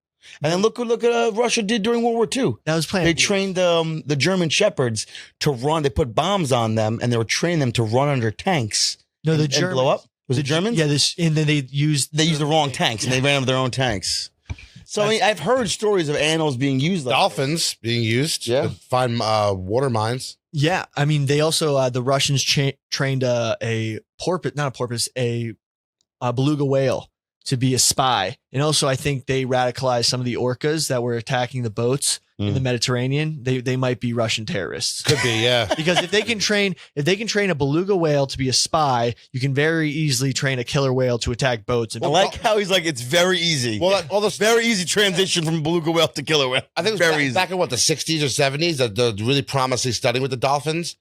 S6: And then look what Russia did during World War II.
S2: That was playing.
S6: They trained the German shepherds to run. They put bombs on them, and they were training them to run under tanks.
S2: No, the
S6: and
S2: Germans
S6: blow up. Was it Germans?
S2: Yeah, and then they used
S6: the wrong tanks, and they ran over their own tanks. So I mean, I've heard stories of animals being used like
S7: Dolphins being used to find water mines.
S2: Yeah, I mean, they also the Russians trained a porpoise, not a porpoise, a beluga whale to be a spy, and also I think they radicalized some of the orcas that were attacking the boats in the Mediterranean. They might be Russian terrorists.
S7: Could be, yeah.
S2: Because if they can train a beluga whale to be a spy, you can very easily train a killer whale to attack boats. And
S6: I like how he's like, it's very easy.
S7: Well, all this
S6: very easy transition from beluga whale to killer whale.
S7: I think it was
S6: very
S7: back,
S6: easy.
S7: back in the 60s or 70s, the really promising study with the dolphins.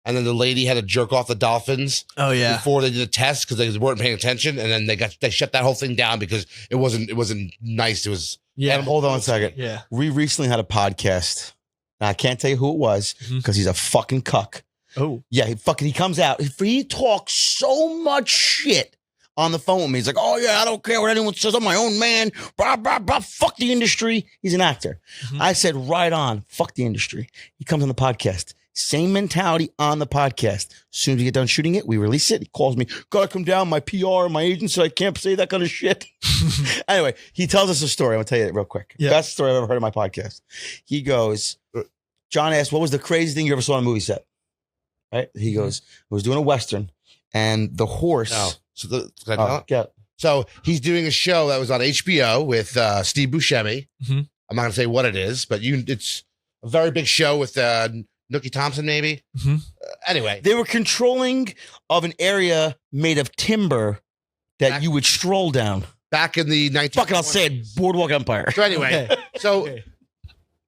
S7: and then the lady had to jerk off the dolphins
S2: Oh yeah.
S7: before they did the test because they weren't paying attention, and then they shut that whole thing down because it wasn't nice. It was
S2: Yeah.
S6: Hold on a second.
S2: Yeah.
S6: We recently had a podcast. Now, I can't tell you who it was because he's a fucking cuck.
S2: Oh.
S6: Yeah, he comes out. He talks so much shit on the phone with me. He's like, oh, yeah, I don't care what anyone says. I'm my own man. Blah, blah, blah. Fuck the industry. He's an actor. I said, right on. Fuck the industry. He comes on the podcast. Same mentality on the podcast. As soon as we get done shooting it, we release it. He calls me, gotta come down. My PR, my agent said I can't say that kind of shit. Anyway, he tells us a story. I'm gonna tell you it real quick.
S2: Yeah.
S6: Best story I've ever heard in my podcast. He goes, John asked, what was the craziest thing you ever saw on a movie set? Right? He goes, I was doing a Western and the horse.
S7: no. So can I tell it?
S6: Yeah.
S7: So he's doing a show that was on HBO with Steve Buscemi.
S2: Mhm.
S7: I'm not gonna say what it is, but it's a very big show with Nookie Thompson, maybe.
S2: Mhm.
S7: Anyway,
S6: They were controlling of an area made of timber that you would stroll down.
S7: back in the 1920s.
S6: Fucking, I'll say it, Boardwalk Empire.
S7: So anyway,
S2: Okay.
S7: so
S2: Okay.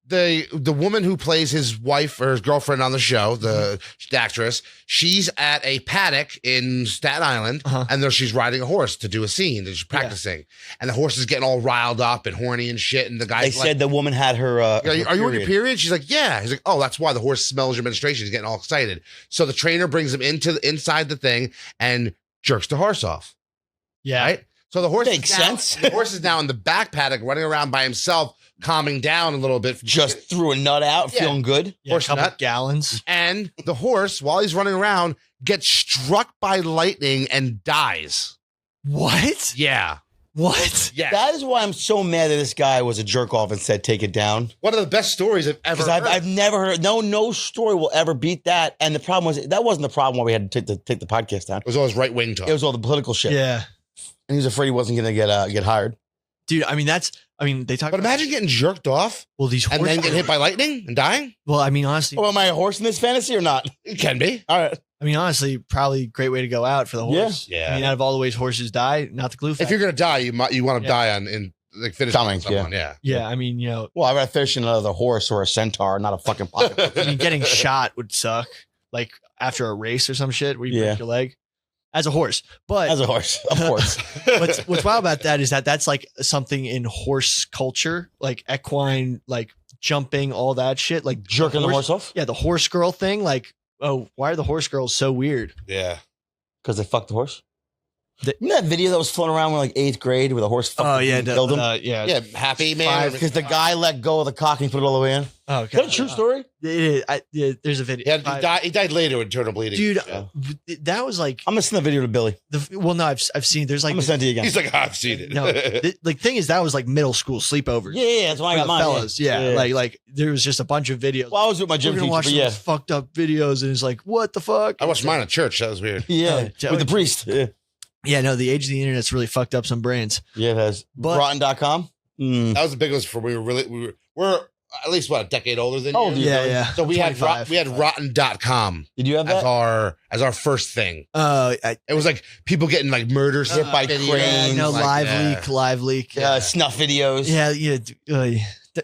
S7: the woman who plays his wife or his girlfriend on the show, the actress, she's at a paddock in Staten Island, and there she's riding a horse to do a scene that she's practicing, and the horse is getting all riled up and horny and shit, and the
S6: They
S7: guy's like,
S6: said the woman had her.
S7: are you on your period? She's like, yeah. He's like, oh, that's why the horse smells your menstruation. He's getting all excited. So the trainer brings him inside the thing and jerks the horse off.
S2: Yeah.
S7: Right. So the horse
S6: Makes
S7: is now,
S6: sense.
S7: The horse is now in the back paddock running around by himself, calming down a little bit.
S6: Just threw a nut out,
S7: Yeah.
S6: feeling good.
S2: Yeah, a
S7: Horse
S2: couple
S7: nut.
S2: gallons.
S7: And the horse, while he's running around, gets struck by lightning and dies.
S2: What?
S7: Yeah.
S2: What?
S7: Yeah.
S6: That is why I'm so mad that this guy was a jerk off and said, take it down.
S7: One of the best stories I've ever
S6: Because
S7: heard.
S6: I've never heard, no story will ever beat that. And the problem was, that wasn't the problem why we had to take the podcast down.
S7: It was always right wing talk.
S6: It was all the political shit.
S2: Yeah.
S6: And he was afraid he wasn't going to get hired.
S2: Dude, they talk
S7: but imagine getting jerked off
S2: well, these
S7: and then get hit by lightning and dying.
S2: Well, honestly,
S6: Oh, am I a horse in this fantasy or not?
S7: It can be.
S6: All right.
S2: honestly, probably a great way to go out for the horse.
S7: Yeah.
S2: Out of all the ways horses die, not the glue
S7: If
S2: factor.
S7: you're gonna die, you want to
S2: Yeah.
S7: die on like finish
S6: Dying,
S7: someone. Yeah.
S2: Yeah,
S6: Well, I'd rather fish another horse or a centaur, not a fucking pocket.
S2: getting shot would suck. Like after a race or some shit where you
S6: Yeah.
S2: break your leg as a horse. But
S6: As a horse, of course.
S2: what's wild about that is that's like something in horse culture, like equine, like jumping, all that shit, like
S6: Jerking the horse off?
S2: Yeah, the horse girl thing. Like, oh, why are the horse girls so weird?
S7: Yeah.
S6: Because they fucked the horse? Remember that video that was floating around in like 8th grade where the horse fucked killed him?
S2: yeah,
S7: Yeah. Happy man.
S6: Because the guy let go of the cock and he put it all the way in.
S2: Oh,
S6: Is that a true story?
S2: There's a video.
S7: He died later with internal bleeding.
S2: Dude,
S7: Yeah.
S2: that was like
S6: I'm going to send the video to Billy.
S2: well, no, I've seen. There's like
S6: I'm going to send it to you again.
S7: He's like, I've seen it.
S2: no, the thing is that was like middle school sleepovers.
S6: Yeah, that's why I
S2: For
S6: got
S2: the
S6: mine.
S2: fellas. Yeah, like there was just a bunch of videos.
S6: Well, I was with my
S2: We're
S6: gym
S2: gonna
S6: teacher,
S2: watch
S6: but yeah.
S2: those fucked up videos, and it's like, what the fuck?
S7: I watched mine at church. That was weird.
S6: Yeah,
S2: Oh,
S6: with the priest. Yeah,
S2: Yeah, no, the age of the internet's really fucked up some brains.
S6: yeah it has.
S2: But-
S6: Rotten.com?
S7: That was the biggest for we're at least what, a decade older than
S6: Oh,
S7: you.
S6: dude.
S2: Yeah.
S7: So we had
S2: 25.
S7: rotten.com
S6: Did you have
S7: as
S6: that?
S7: our first thing.
S2: I
S7: It was like people getting like murder
S6: Hit by
S7: videos,
S6: cranes,
S2: no
S7: like,
S2: live leak.
S6: Snuff videos.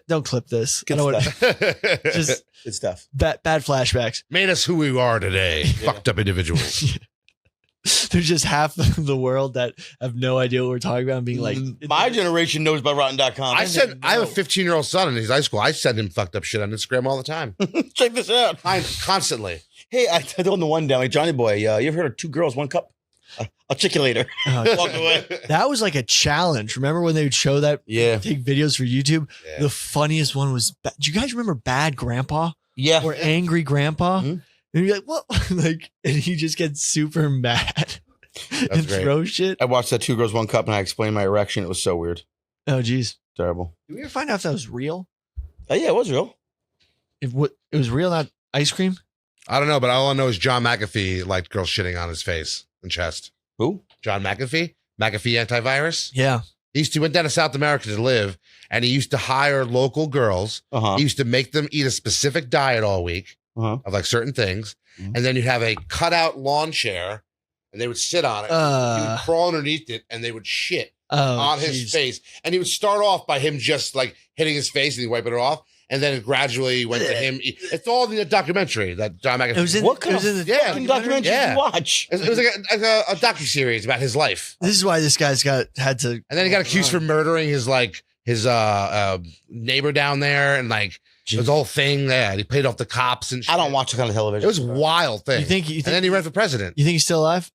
S2: Don't clip this. I
S6: Good
S2: don't want
S6: stuff.
S2: just
S6: Good stuff.
S2: bad flashbacks.
S7: Made us who we are today. Fucked up individuals.
S2: There's just half of the world that have no idea what we're talking about and being like,
S6: My generation knows about Rotten.com.
S7: I have a 15-year-old son in his high school. I send him fucked up shit on Instagram all the time.
S6: Check this out.
S7: Constantly.
S6: Hey, I told the one down, like Johnny Boy, you ever heard of 2 girls, 1 cup? I'll check you later. Walk away.
S2: that was like a challenge. Remember when they would show that
S6: Yeah.
S2: take videos for YouTube?
S7: Yeah.
S2: The funniest one was, do you guys remember Bad Grandpa
S6: Yeah.
S2: or Angry Grandpa?
S6: Mhm.
S2: And you're like, what? Like, and he just gets super mad and
S7: great.
S2: throw shit.
S6: I watched that 2 girls, 1 cup and I explained my erection. It was so weird.
S2: Oh, geez.
S6: Terrible.
S2: Did we ever find out if that was real?
S6: Oh, yeah, it was real.
S2: If what it was real, not ice cream?
S7: I don't know, but all I know is John McAfee liked girls shitting on his face and chest.
S6: Who?
S7: John McAfee antivirus.
S2: Yeah.
S7: He went down to South America to live, and he used to hire local girls.
S6: Uh-huh.
S7: He used to make them eat a specific diet all week
S6: Uh-huh.
S7: of like certain things,
S6: Mhm.
S7: and then you'd have a cutout lawn chair, and they would sit on it. He would crawl underneath it, and they would shit on his
S2: geez.
S7: face. And he would start off by him just like hitting his face and he wiping it off. and then it gradually went to him. It's all in the documentary that John McAfee.
S2: It was in,
S6: What
S2: it
S6: kind
S2: was
S6: of
S2: in the
S6: fucking documentary did
S7: Yeah.
S6: you watch?
S7: It was like a docuseries about his life.
S2: This is why this guy's had to.
S7: And then he got accused for murdering his neighbor down there, and like it was the whole thing. Yeah, he paid off the cops and shit.
S6: I don't watch the kind of television.
S7: It was a wild thing.
S2: You think?
S7: and then he ran for president.
S2: You think he's still alive?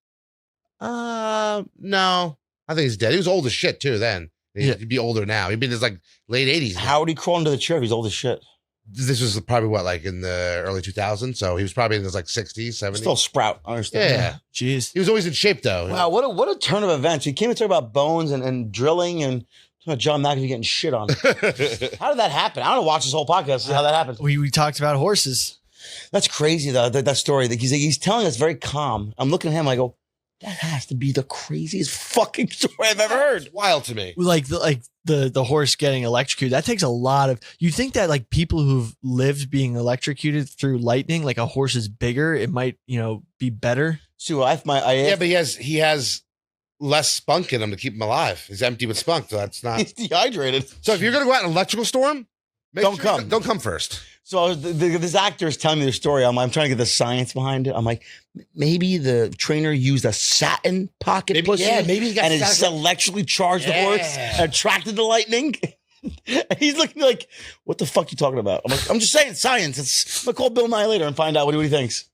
S7: No, I think he's dead. He was old as shit too. Then
S2: Yeah.
S7: he'd be older now. He'd be in his like late 80s.
S6: How would he crawl into the chair if he's old as shit?
S7: This was probably what, like in the early 2000s. So he was probably in his like 60s, 70s.
S6: Still sprout. I understand.
S7: Yeah.
S2: Jeez.
S7: He was always in shape though.
S6: Wow, what a turn of events. He came to talk about bones and drilling and talking about John McAfee getting shit on. How did that happen? I don't know. Watch this whole podcast to see how that happened.
S2: We talked about horses.
S6: That's crazy though. That story. He's telling us very calm. I'm looking at him. I go, that has to be the craziest fucking story I've ever heard.
S7: It's wild to me.
S2: Like the horse getting electrocuted. That takes a lot of. You think that like people who've lived being electrocuted through lightning, like a horse is bigger, it might be better.
S6: So
S7: Yeah, but he has less spunk in him to keep him alive. He's empty with spunk, so that's not.
S6: he's dehydrated.
S7: So if you're gonna go out in an electrical storm,
S6: Don't come.
S7: Don't come first.
S6: So this actor is telling me the story. I'm trying to get the science behind it. I'm like, maybe the trainer used a satin pocket pussy.
S7: maybe he got
S6: and it
S7: satin-
S6: electrically charged the horse
S7: Yeah.
S6: and attracted the lightning. And he's looking like, what the fuck you talking about? I'm like, I'm just saying science. I'm gonna call Bill Nye later and find out what he thinks.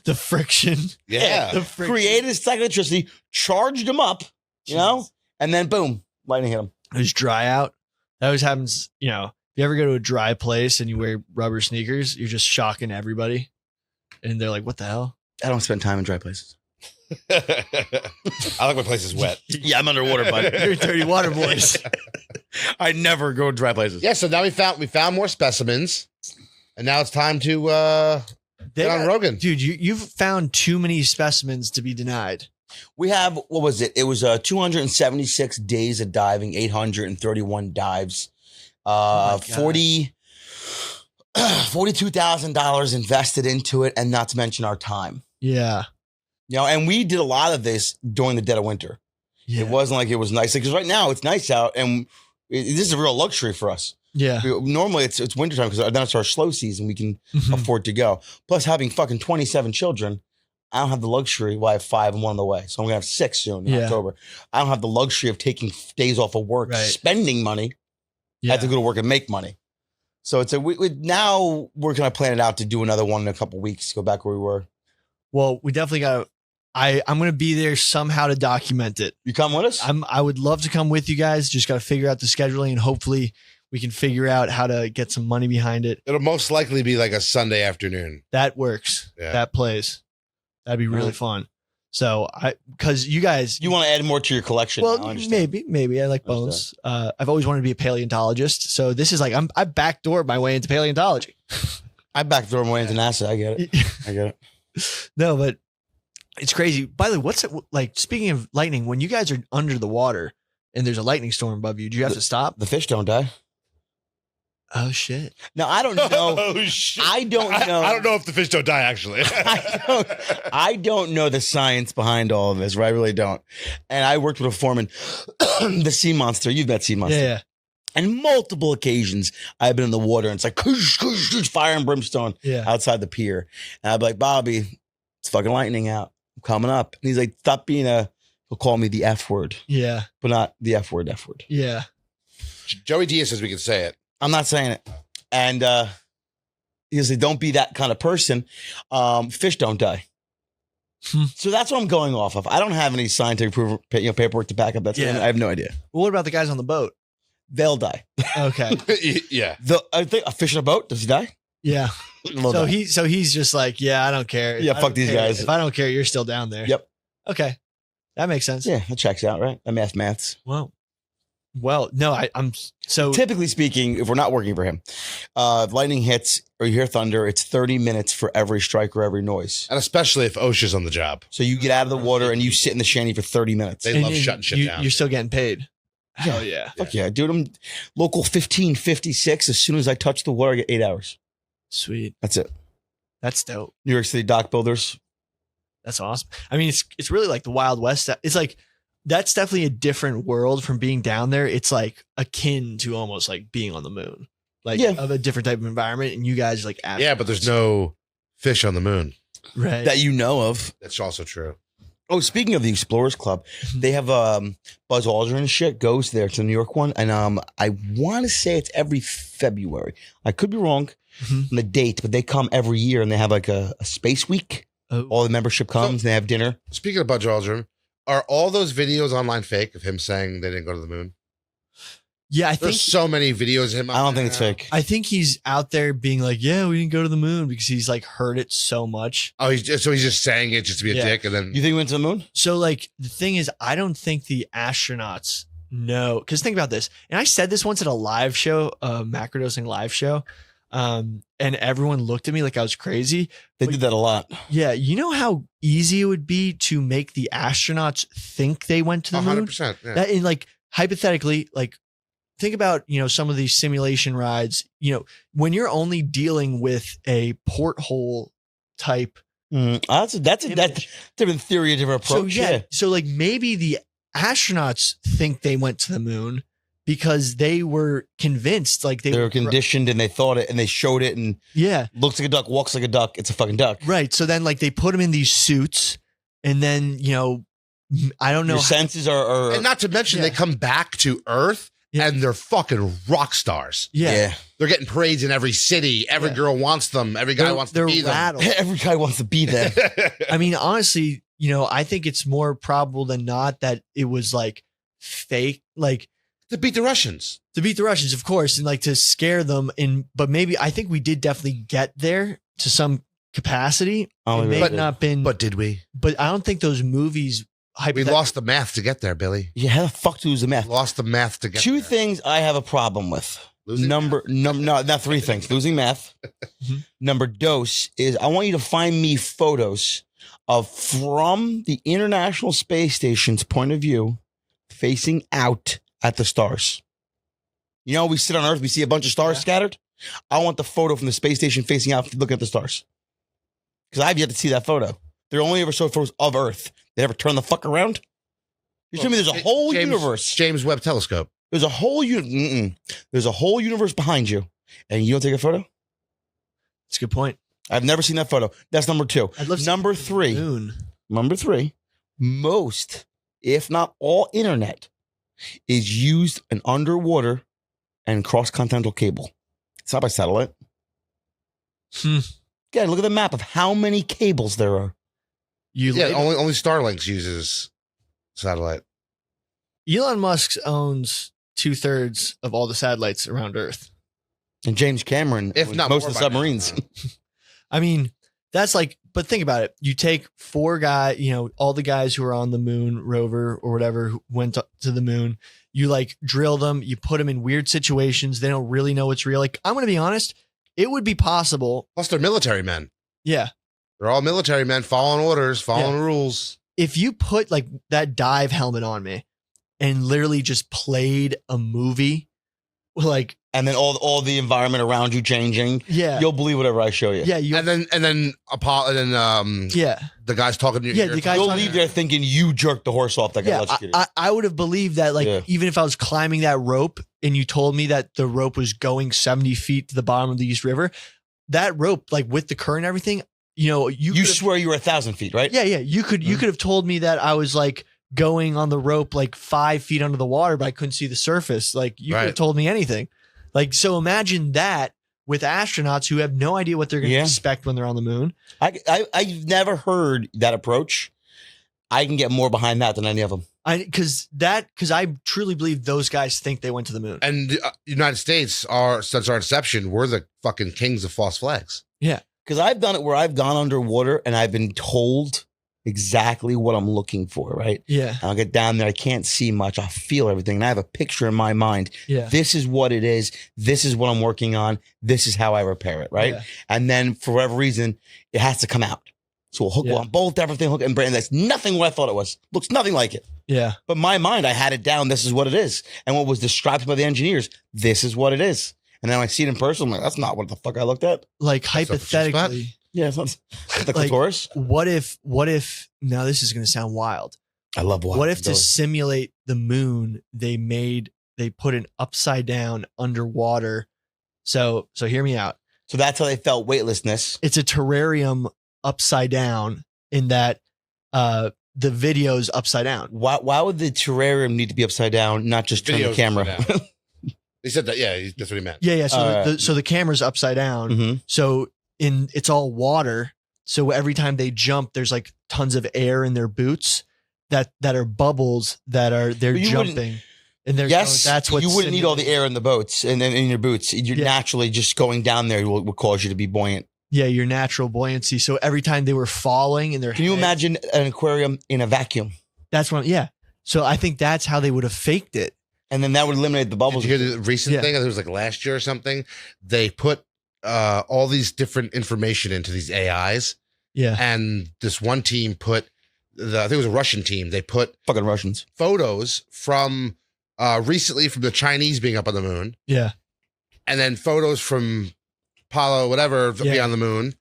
S2: The friction.
S7: Yeah.
S2: The friction.
S6: Created his electricity, charged him up, and then boom, lightning hit him.
S2: It was dry out. That always happens. If you ever go to a dry place and you wear rubber sneakers, you're just shocking everybody, and they're like, "What the hell?"
S6: I don't spend time in dry places.
S7: I like my places wet.
S6: Yeah, I'm underwater, bud.
S2: You're dirty water boys.
S6: I never go to dry places.
S7: Yeah, so now we found more specimens, and now it's time to get on Rogan.
S2: Dude, you've found too many specimens to be denied.
S6: We have, what was it? It was 276 days of diving, 831 dives,
S2: Oh my God.
S6: $42,000 invested into it, and not to mention our time.
S2: Yeah.
S6: And we did a lot of this during the dead of winter.
S2: Yeah.
S6: It wasn't like it was nice. Because right now it's nice out, and this is a real luxury for us.
S2: Yeah.
S6: Normally it's wintertime because that's our slow season. We can
S2: Mhm.
S6: afford to go. Plus, having fucking 27 children, I don't have the luxury. Well, I have 5 and 1 on the way. So I'm going to have 6 soon in
S2: Yeah.
S6: October. I don't have the luxury of taking days off of work,
S2: Right.
S6: spending money. I
S2: Yeah.
S6: have to go to work and make money. So it's now we're going to plan it out to do another one in a couple weeks, go back where we were.
S2: Well, we definitely got to. I'm going to be there somehow to document it.
S6: You come with us?
S2: I would love to come with you guys. Just got to figure out the scheduling, and hopefully we can figure out how to get some money behind it.
S7: It'll most likely be like a Sunday afternoon.
S2: That works.
S7: Yeah.
S2: That plays. That'd be really fun. So because you guys,
S6: You want to add more to your collection? now, I
S2: well,
S6: understand.
S2: maybe I like bones. I've always wanted to be a paleontologist. So this is like I backdoored my way into paleontology.
S6: I backdoor my way into NASA. I get it. I get it.
S2: No, but it's crazy. By the way, what's it like? Speaking of lightning, when you guys are under the water and there's a lightning storm above you, do you have to stop?
S6: The fish don't die.
S2: Oh shit!
S6: Now, I don't know.
S7: Oh shit!
S6: I don't know.
S7: I don't know if the fish don't die. Actually,
S6: I don't know the science behind all of this. Right? I really don't. And I worked with a foreman, the Sea Monster. You've met Sea Monster.
S2: Yeah,
S6: And multiple occasions, I've been in the water and it's like kush, kush, kush, fire and brimstone
S2: yeah.
S6: outside the pier. And I'd be like, Bobby, it's fucking lightning out. I'm coming up. And he's like, stop being he'll call me the F word,
S2: Yeah,
S6: but not the F word, F word.
S2: yeah.
S7: Joey Diaz says we can say it.
S6: I'm not saying it. And he said, don't be that kind of person. Fish don't die. So that's what I'm going off of. I don't have any scientific proof, paperwork to back up that statement.
S2: Yeah.
S6: I have no idea.
S2: Well, what about the guys on the boat?
S6: They'll die.
S2: Okay,
S7: Yeah.
S6: I think a fish in a boat, does he die?
S2: yeah.
S6: They'll
S2: So
S6: die.
S2: he's just like, yeah, I don't care.
S6: Yeah,
S2: I
S6: fuck
S2: don't
S6: these
S2: care.
S6: guys.
S2: If I don't care, you're still down there.
S6: Yep.
S2: Okay, that makes sense.
S6: Yeah, that checks out, right? Maths.
S2: Well, no, I'm so
S6: Typically speaking, if we're not working for him, lightning hits or you hear thunder, it's 30 minutes for every strike or every noise.
S7: And especially if OSHA's on the job.
S6: So you get out of the water and you sit in the shanty for 30 minutes.
S7: They love shutting shit down.
S2: You're still getting paid. Hell yeah.
S6: Fuck yeah, dude. I'm local 1556. As soon as I touch the water, I get 8 hours.
S2: Sweet.
S6: That's it.
S2: That's dope.
S6: New York City dock builders.
S2: That's awesome. I mean, it's really like the Wild West. It's like that's definitely a different world from being down there. It's like akin to almost like being on the moon. like
S6: Yeah.
S2: of a different type of environment, and you guys like
S7: Yeah, but there's no fish on the moon.
S2: right.
S6: That you know of.
S7: That's also true.
S6: Oh, speaking of the Explorers Club, they have Buzz Aldrin and shit goes there to the New York one, and I want to say it's every February. I could be wrong
S2: Mhm.
S6: on the date, but they come every year and they have like a space week.
S2: Oh.
S6: All the membership comes and they have dinner.
S7: Speaking of Buzz Aldrin, are all those videos online fake of him saying they didn't go to the moon?
S2: Yeah, I think
S7: There's so many videos of him.
S6: I don't think it's fake.
S2: I think he's out there being like, yeah, we didn't go to the moon because he's like heard it so much.
S7: Oh, he's just saying it just to be a
S2: Yeah.
S7: dick, and then
S6: You think we went to the moon?
S2: So like the thing is, I don't think the astronauts know, because think about this. And I said this once at a live show, a macrodosing live show. And everyone looked at me like I was crazy.
S6: They did that a lot.
S2: Yeah, you know how easy it would be to make the astronauts think they went to the moon?
S7: 100%. Yeah.
S2: That in like hypothetically, like think about, some of these simulation rides, when you're only dealing with a porthole type.
S6: That's a
S2: image.
S6: different theory, a different approach.
S2: So like maybe the astronauts think they went to the moon because they were convinced, like
S6: They were conditioned and they thought it and they showed it and
S2: yeah,
S6: looks like a duck, walks like a duck. It's a fucking duck.
S2: right. So then like they put them in these suits, and then I don't know.
S6: Your senses are
S7: And not to mention,
S2: Yeah.
S7: they come back to Earth
S2: Yeah.
S7: and they're fucking rock stars.
S2: Yeah.
S7: They're getting parades in every city. Every
S2: Yeah.
S7: girl wants them. Every guy wants to
S2: They're
S7: be them.
S2: rattled.
S6: Every guy wants to be there.
S2: I mean, honestly, I think it's more probable than not that it was like fake, like
S7: To beat the Russians.
S2: to beat the Russians, of course, and like to scare them. But maybe I think we did definitely get there to some capacity.
S6: Oh,
S2: It
S6: we
S2: may
S6: really did.
S2: not been,
S7: But did we?
S2: but I don't think those movies.
S7: We lost the math to get there, Billy.
S6: Yeah, how the fuck to lose the math?
S7: Lost the math to get
S6: Two
S7: there.
S6: things I have a problem with.
S7: Losing
S6: No, not three things. Losing math.
S2: Mhm.
S6: Number dose is I want you to find me photos of from the International Space Station's point of view, facing out at the stars. We sit on Earth, we see a bunch of stars scattered. I want the photo from the space station facing out, looking at the stars. Because I've yet to see that photo. They're only ever showed photos of Earth. They ever turn the fuck around? You tell me there's a whole universe.
S7: James Webb Telescope.
S6: There's a whole there's a whole universe behind you, and you don't take a photo.
S2: That's a good point.
S6: I've never seen that photo. That's number two.
S2: I'd love to see
S6: Number
S2: the
S6: three.
S2: moon.
S6: Number three. Most, if not all, internet is used in underwater and cross-continental cable. It's not by satellite.
S2: Hmm.
S6: Again, look at the map of how many cables there are.
S7: Yeah, only Starlinks uses satellite.
S2: Elon Musk owns 2/3 of all the satellites around Earth.
S6: And James Cameron,
S7: If
S6: owns
S7: not
S6: most
S7: more
S6: of the
S7: by now.
S6: submarines.
S2: I mean, that's like, but think about it. You take 4 guys, all the guys who are on the moon rover or whatever who went to the moon. You like drill them, you put them in weird situations. They don't really know what's real. Like, I'm going to be honest, it would be possible.
S7: Plus, they're military men.
S2: Yeah.
S7: They're all military men following orders, following rules.
S2: If you put like that dive helmet on me and literally just played a movie, like,
S6: And then all the environment around you changing.
S2: yeah.
S6: You'll believe whatever I show you.
S2: Yeah.
S7: And then
S2: Yeah.
S7: the guy's talking to you.
S2: Yeah, the guy-
S6: You'll
S2: talking-
S6: leave there thinking you jerked the horse off that got
S2: Yeah,
S6: electrocuted.
S2: I would have believed that, like,
S6: Yeah.
S2: even if I was climbing that rope and you told me that the rope was going 70 feet to the bottom of the East River, that rope, like with the current and everything, you
S6: you
S2: could've-
S6: swear you were 1,000 feet, right?
S2: yeah, you could have told me that I was like going on the rope like 5 feet under the water, but I couldn't see the surface. Like, you could have
S7: Right.
S2: told me anything. Like, so imagine that with astronauts who have no idea what they're going to
S6: Yeah.
S2: expect when they're on the moon.
S6: I've never heard that approach. I can get more behind that than any of them.
S2: Because I truly believe those guys think they went to the moon.
S7: And the United States since our inception, we're the fucking kings of false flags.
S6: Because I've done it where I've gone underwater and I've been told exactly what I'm looking for, right?
S2: Yeah.
S6: I'll get down there. I can't see much. I'll feel everything. And I have a picture in my mind.
S2: Yeah.
S6: This is what it is. This is what I'm working on. This is how I repair it, right?
S2: Yeah.
S6: And then for whatever reason, it has to come out. So we'll hook
S2: Yeah.
S6: on both everything, hook and brain. That's nothing what I thought it was. Looks nothing like it.
S2: Yeah.
S6: But in my mind, I had it down. This is what it is. And what was described by the engineers, this is what it is. And then I see it in person. I'm like, that's not what the fuck I looked at.
S2: Like,
S7: That's not the
S2: hypothetically.
S6: Yeah, it's not the
S2: Like,
S6: clitoris.
S2: What if now this is going to sound wild.
S6: I love
S2: What if to simulate the moon, they put an upside down underwater So hear me out.
S6: So that's how they felt weightlessness.
S2: It's a terrarium upside down in that the video's upside down.
S6: Why would the terrarium need to be upside down, not just turn the
S7: Video's
S6: camera?
S7: upside down. He said that. Yeah, that's what he meant.
S2: Yeah. So
S6: Alright.
S2: so the camera's upside down.
S6: Mhm.
S2: So it's all water. So every time they jump, there's like tons of air in their boots that are bubbles they're
S6: But you wouldn't-
S2: jumping. And they're
S6: Yes,
S2: that's what
S6: you wouldn't need all the air in the boats and in your boots. You're
S2: Yeah.
S6: naturally just going down there will cause you to be buoyant.
S2: Yeah, your natural buoyancy. So every time they were falling in their
S6: Can you
S2: head-
S6: imagine an aquarium in a vacuum?
S2: That's what. Yeah. So I think that's how they would have faked it.
S6: And then that would eliminate the
S7: Did
S6: bubbles.
S7: you hear the recent
S2: Yeah.
S7: thing? I think it was like last year or something. They put all these different information into these AIs,
S2: Yeah.
S7: and this one team put I think it was a Russian team. They put
S6: Fucking Russians.
S7: photos from recently from the Chinese being up on the moon,
S2: Yeah.
S7: and then photos from Apollo, whatever,
S2: Yeah.
S7: being on the moon.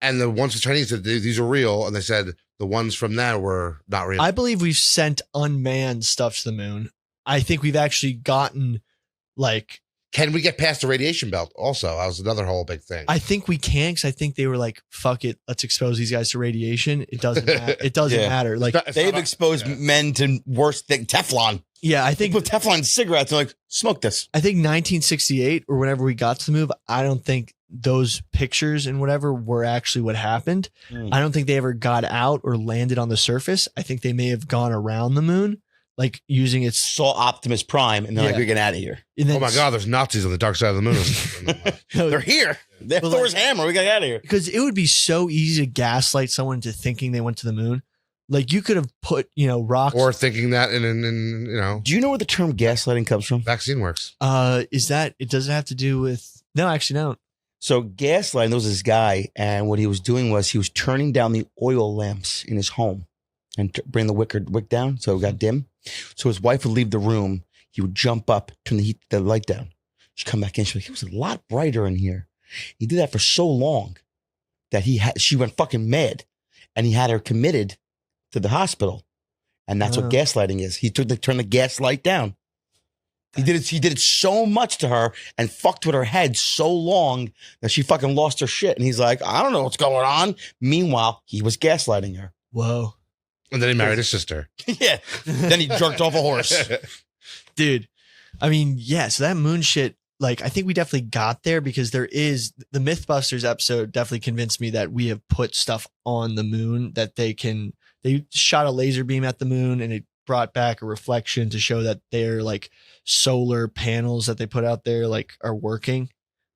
S7: And the ones the Chinese said these are real, and they said the ones from that were not real.
S2: I believe we've sent unmanned stuff to the moon. I think we've actually gotten like,
S7: Can we get past the radiation belt? Also, that was another whole big thing.
S2: I think we can, because I think they were like, fuck it, let's expose these guys to radiation. It doesn't matter. It doesn't
S6: Yeah.
S2: matter. Like,
S6: They've exposed men to worse things. Teflon.
S2: yeah, I
S6: They
S2: think
S6: put Teflon in cigarettes and like, smoke this.
S2: 1968 or whenever we got to the move, I don't think those pictures and whatever were actually what happened.
S6: Mm.
S2: I don't think they ever got out or landed on the surface. I think they may have gone around the moon, like using its.
S6: Saw Optimus Prime and they're like,
S2: Yeah.
S6: we're getting out of here.
S2: And then,
S7: Oh my God, there's Nazis on the dark side of the moon.
S6: They're here. They have
S2: But
S6: Thor's
S2: like-
S6: hammer. We got out of here.
S2: because it would be so easy to gaslight someone into thinking they went to the moon. Like you could have put, rocks.
S7: Or thinking that in
S6: Do you know where the term gaslighting comes from?
S7: vaccine works.
S2: Is that it? Doesn't have to do with. No, actually, no.
S6: So gaslighting, there was this guy, and what he was doing was he was turning down the oil lamps in his home and bring the wick down so it got dim. So his wife would leave the room. He would jump up, turn the light down. She'd come back in. She'd be like, it was a lot brighter in here. He did that for so long that she went fucking mad, and he had her committed to the hospital. And that's
S2: Oh.
S6: what gaslighting is. He turned the gas light down. He did it so much to her and fucked with her head so long that she fucking lost her shit. And he's like, I don't know what's going on. Meanwhile, he was gaslighting her.
S2: Whoa,
S7: And then he married his sister.
S6: Yeah. Then he jerked off a horse.
S2: dude. I mean, yeah. So that moon shit. Like, I think we definitely got there because there is the Mythbusters episode definitely convinced me that we have put stuff on the moon that they shot a laser beam at the moon and it brought back a reflection to show that their like solar panels that they put out there like are working,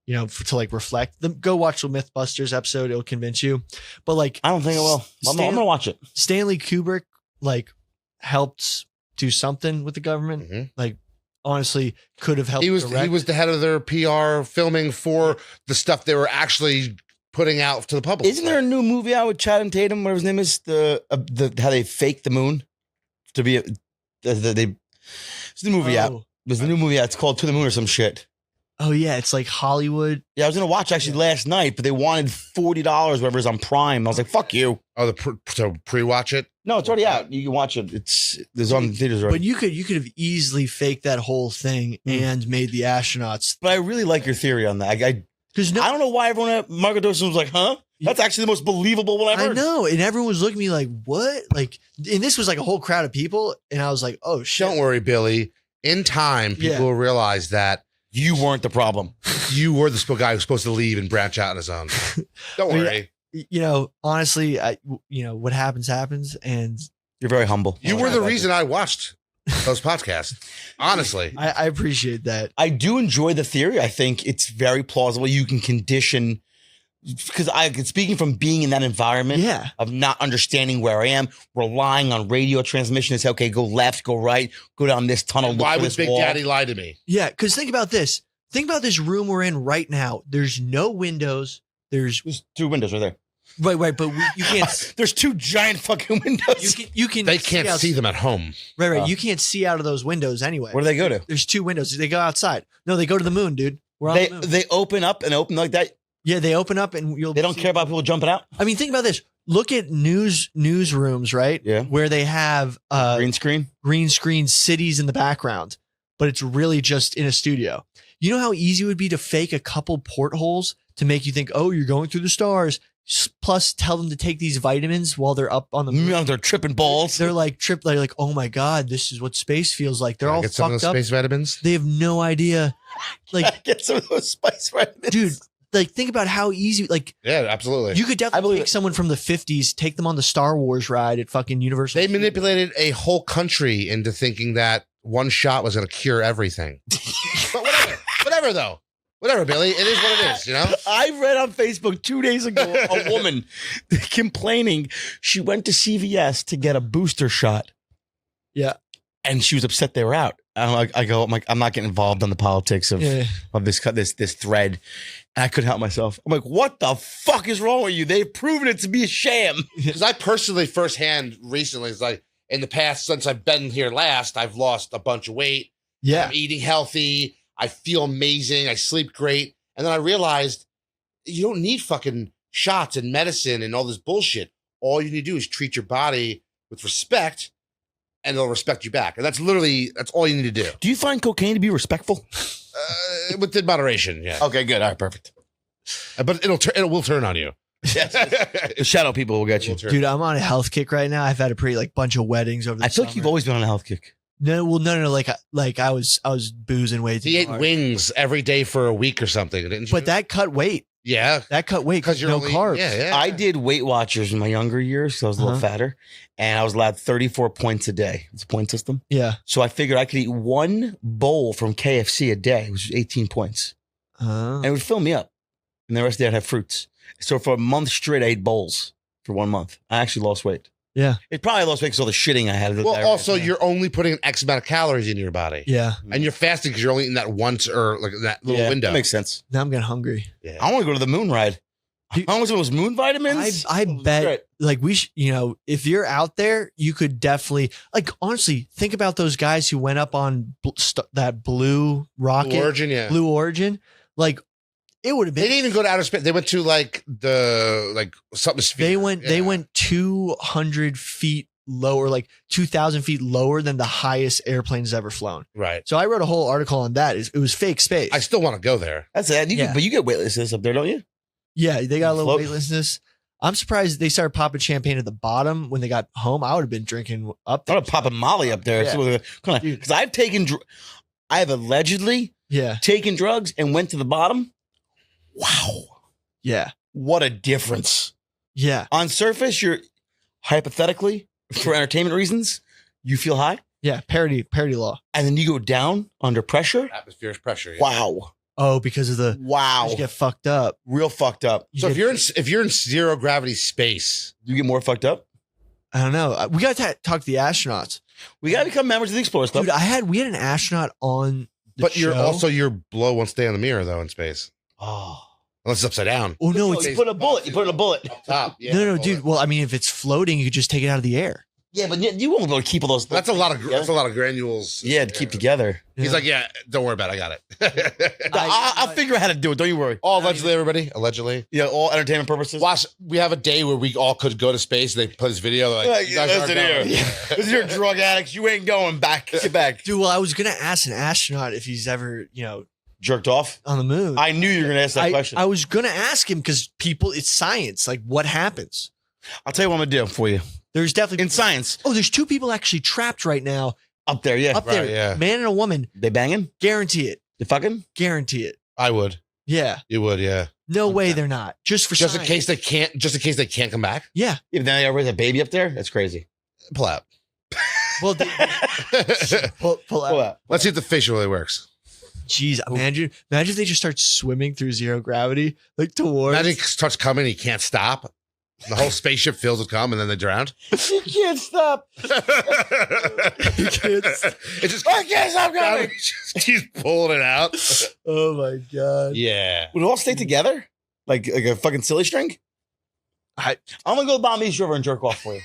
S2: to like reflect them. Go watch the Mythbusters episode. It'll convince you. But like,
S6: I don't think I will. I'm going to watch it.
S2: Stanley Kubrick like helped do something with the government.
S7: Mhm.
S2: Like, honestly, could have helped.
S7: He was
S2: direct.
S7: the head of their PR filming for the stuff they were actually putting out to the public.
S6: Isn't there a new movie out with Channing Tatum, whatever his name is, the how they fake the moon to be it's the movie out.
S2: Oh.
S6: There's a new movie out. It's called To the Moon or some shit.
S2: Oh yeah, it's like Hollywood.
S6: Yeah, I was gonna watch actually last night, but they wanted $40, whatever is on Prime. I was like, "Fuck you!"
S7: Oh, so pre-watch it.
S6: No, it's already out. You can watch it. There's on the theaters already.
S2: But you could have easily faked that whole thing and made the astronauts.
S6: But I really like your theory on that. I
S2: Because
S6: don't know why everyone at Marco Dawson was like, "Huh? That's actually the most believable one I've
S2: I
S6: heard."
S2: know, and everyone was looking at me like, "What?" Like, and this was like a whole crowd of people, and I was like, "Oh shit!"
S7: Don't worry, Billy. In time, people
S2: Yeah.
S7: will realize that
S6: You weren't the problem.
S7: you were the guy who's supposed to leave and branch out on his own. Don't
S2: Well,
S7: worry.
S2: Honestly, what happens, and
S6: You're very humble.
S7: You were the reason I watched those podcasts. Honestly.
S2: I appreciate that.
S6: I do enjoy the theory. I think it's very plausible. You can condition, because speaking from being in that environment
S2: Yeah.
S6: of not understanding where I am, relying on radio transmission to say, okay, go left, go right, go down this tunnel.
S7: Why
S6: look for
S7: would
S6: this
S7: Big
S6: wall.
S7: Daddy lie to me?
S2: Yeah, because think about this. Think about this room we're in right now. There's no windows. There's
S6: There's two windows right there.
S2: right, but you can't.
S6: There's two giant fucking windows.
S2: You can.
S7: They can't
S2: out-
S7: see them at home.
S2: Right. You can't see out of those windows anyway.
S6: Where do they go to?
S2: There's two windows. They go outside. No, they go to the moon, dude. We're on
S6: They
S2: the moon.
S6: they open up and open like that.
S2: Yeah, they open up and you'll.
S6: They don't
S2: see-
S6: care about people jumping out.
S2: I mean, think about this. Look at newsrooms, right?
S6: Yeah.
S2: Where they have
S6: Green screen.
S2: green screen cities in the background, but it's really just in a studio. You know how easy it would be to fake a couple portholes to make you think, oh, you're going through the stars. Plus, tell them to take these vitamins while they're up on the moon.
S6: They're tripping balls.
S2: They're like They're like, oh my god, this is what space feels like. They're all
S7: get some of
S2: fucked
S7: those
S2: up.
S7: space vitamins.
S2: They have no idea. Like,
S6: Get some of those spice vitamins.
S2: dude, like think about how easy. Like,
S7: Yeah, absolutely.
S2: you could definitely take someone from the 50s, take them on the Star Wars ride at fucking Universal.
S7: They manipulated a whole country into thinking that one shot was going to cure everything. But whatever though. Whatever, Billy. It is what it is, you know?
S6: I read on Facebook 2 days ago a woman complaining she went to CVS to get a booster shot.
S2: Yeah.
S6: And she was upset they were out. I'm like, I'm not getting involved in the politics of this thread. And I couldn't help myself. I'm like, what the fuck is wrong with you? They've proven it to be a sham.
S7: Because I personally firsthand recently, it's like in the past, since I've been here last, I've lost a bunch of weight.
S2: Yeah.
S7: I'm eating healthy. I feel amazing. I sleep great. And then I realized you don't need fucking shots and medicine and all this bullshit. All you need to do is treat your body with respect and they'll respect you back. And that's all you need to do.
S6: Do you find cocaine to be respectful?
S7: Within moderation, yeah.
S6: Okay, good. All right, perfect.
S7: But it will turn on you.
S6: The shadow people will get you.
S2: Dude, I'm on a health kick right now. I've had a pretty bunch of weddings over the
S6: I feel like
S2: summer.
S6: you've always been on a health kick.
S2: No. Like I was boozing way too
S7: He ate
S2: hard.
S7: wings every day for a week or something, didn't you?
S2: But that cut weight.
S7: Yeah.
S2: That cut weight because
S7: Because you're
S2: no
S7: only,
S2: carbs.
S7: Yeah.
S6: I did Weight Watchers in my younger years, so I was a little fatter, and I was allowed 34 points a day. It's a point system.
S2: Yeah.
S6: So I figured I could eat one bowl from KFC a day, which is 18 points. And it would fill me up. And the rest of the day I'd have fruits. So for a month straight, I ate bowls for 1 month. I actually lost weight.
S2: Yeah.
S6: It probably lost weight because all the shitting I had.
S7: Well, also, you're only putting an X amount of calories in your body.
S2: Yeah.
S7: And you're fasting because you're only eating that once or like that little window.
S6: That makes sense.
S2: Now I'm getting hungry.
S7: Yeah.
S6: I want to go to the moon ride.
S2: Dude,
S6: How much of those moon vitamins?
S2: I bet like if you're out there, you could definitely like honestly think about those guys who went up on that blue rocket,
S7: Blue Origin, yeah.
S2: Blue Origin. Like it would have
S7: They
S2: been.
S7: didn't even go to outer space. They went to like something sphere.
S2: They went 200 feet lower, like 2,000 feet lower than the highest airplanes ever flown.
S7: Right.
S2: So I wrote a whole article on that. It was fake space.
S7: I still want to go there.
S6: That's it. But you get weightlessness up there, don't you?
S2: Yeah, they got a little
S6: Float.
S2: weightlessness. I'm surprised they started popping champagne at the bottom when they got home. I would have been drinking up
S6: I'm
S2: there.
S6: gonna pop a Molly up there.
S2: Yeah.
S6: Because I have allegedly
S2: Yeah.
S6: taken drugs and went to the bottom. Wow.
S2: Yeah.
S6: What a difference.
S2: Yeah.
S6: On surface, you're hypothetically, for entertainment reasons, you feel high.
S2: Yeah. Parody law.
S6: And then you go down under pressure.
S7: Atmospheric pressure. Yeah.
S6: Wow.
S2: Oh, because of the
S6: Wow.
S2: you get fucked up.
S6: Real fucked up.
S7: So if you're in zero gravity space,
S6: You get more fucked up.
S2: I don't know. We got to talk to the astronauts.
S6: We gotta become members of the Explorers Club.
S2: Dude, we had an astronaut on the
S7: but
S2: show.
S7: your blow won't stay on the mirror though in space
S6: Oh.
S7: unless it's upside down.
S2: Oh no, it's
S6: You put in a bullet. You put in a bullet.
S7: Top. Yeah,
S2: no, dude. Well, I mean, if it's floating, you could just take it out of the air.
S6: Yeah, but you won't be able to keep all those.
S7: That's a lot of granules.
S6: Yeah, to keep together.
S7: He's like, yeah, don't worry about it. I got it.
S6: I'll figure out how to do it. Don't you worry.
S7: All allegedly, everybody. Allegedly.
S6: Yeah, all entertainment purposes.
S7: Watch, we have a day where we all could go to space. They put this video. They're like, you guys aren't
S6: Listen
S7: going.
S6: here. Listen here, drug addicts. You ain't going back. Get back.
S2: Dude, well, I was gonna ask an astronaut if he's ever,
S6: Jerked off?
S2: on the moon.
S6: I knew you were going to ask that question.
S2: I was gonna ask him because it's science. Like, what happens?
S6: I'll tell you what I'm going to do for you.
S2: There's definitely
S6: In science,
S2: Oh, there's two people actually trapped right now
S6: up there, yeah.
S2: up there.
S7: yeah.
S2: Man and a woman.
S6: They banging?
S2: Guarantee it.
S6: They fucking?
S2: Guarantee it.
S7: I would.
S2: Yeah.
S7: You would, yeah.
S2: No way they're not. Just for
S7: Just in
S2: science.
S7: case they can't. Just in case they can't come back.
S2: Yeah.
S6: If they raise a baby up there, that's crazy.
S7: Pull out.
S2: Well, pull out.
S6: Pull out.
S7: Let's see if the facial really works.
S2: Jeez, imagine if they just start swimming through zero gravity, like towards.
S7: Imagine he starts coming, he can't stop. The whole spaceship fills with cum, and then they drown.
S6: You can't stop.
S7: It just
S6: I can't stop coming.
S7: keeps pulling it out.
S2: Oh my god.
S7: Yeah.
S6: Would it all stay together? Like a fucking silly string? I'm going to go to the bottom of the East River and jerk off for you.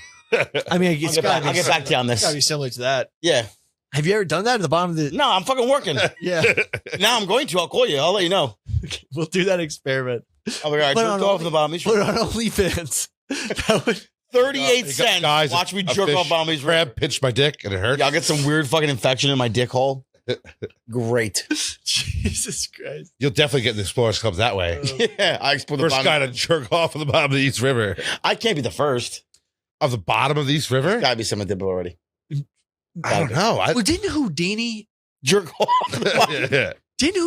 S2: I mean, it's
S6: I'll get back to you on
S2: It's gotta
S6: this.
S2: be similar to that.
S6: Yeah.
S2: Have you ever done that at the bottom of the?
S6: No, I'm fucking working.
S2: Yeah,
S6: Now I'm going to. I'll call you. I'll let you know.
S2: we'll do that experiment.
S6: I'll be all right.
S2: Put
S6: Jerk
S2: on
S6: off in the bottom of the East
S2: Put it
S6: River.
S2: on OnlyFans. That would.
S6: 38 cents.
S7: Guys,
S6: Watch me
S7: a
S6: jerk
S7: fish
S6: off bottom of the East River.
S7: crab pinched my dick, and it hurt.
S6: Yeah, I'll get some weird fucking infection in my dick hole. Great.
S2: Jesus Christ.
S7: You'll definitely get in the Explorers Club that way.
S6: Yeah, I explore the
S7: First guy
S6: bottom.
S7: to jerk off on the bottom of the East River.
S6: I can't be the first.
S7: Of the bottom of the East River?
S6: Gotta be someone that did it already.
S7: I don't know.
S2: Well, didn't Houdini
S6: Jerk off.
S2: didn't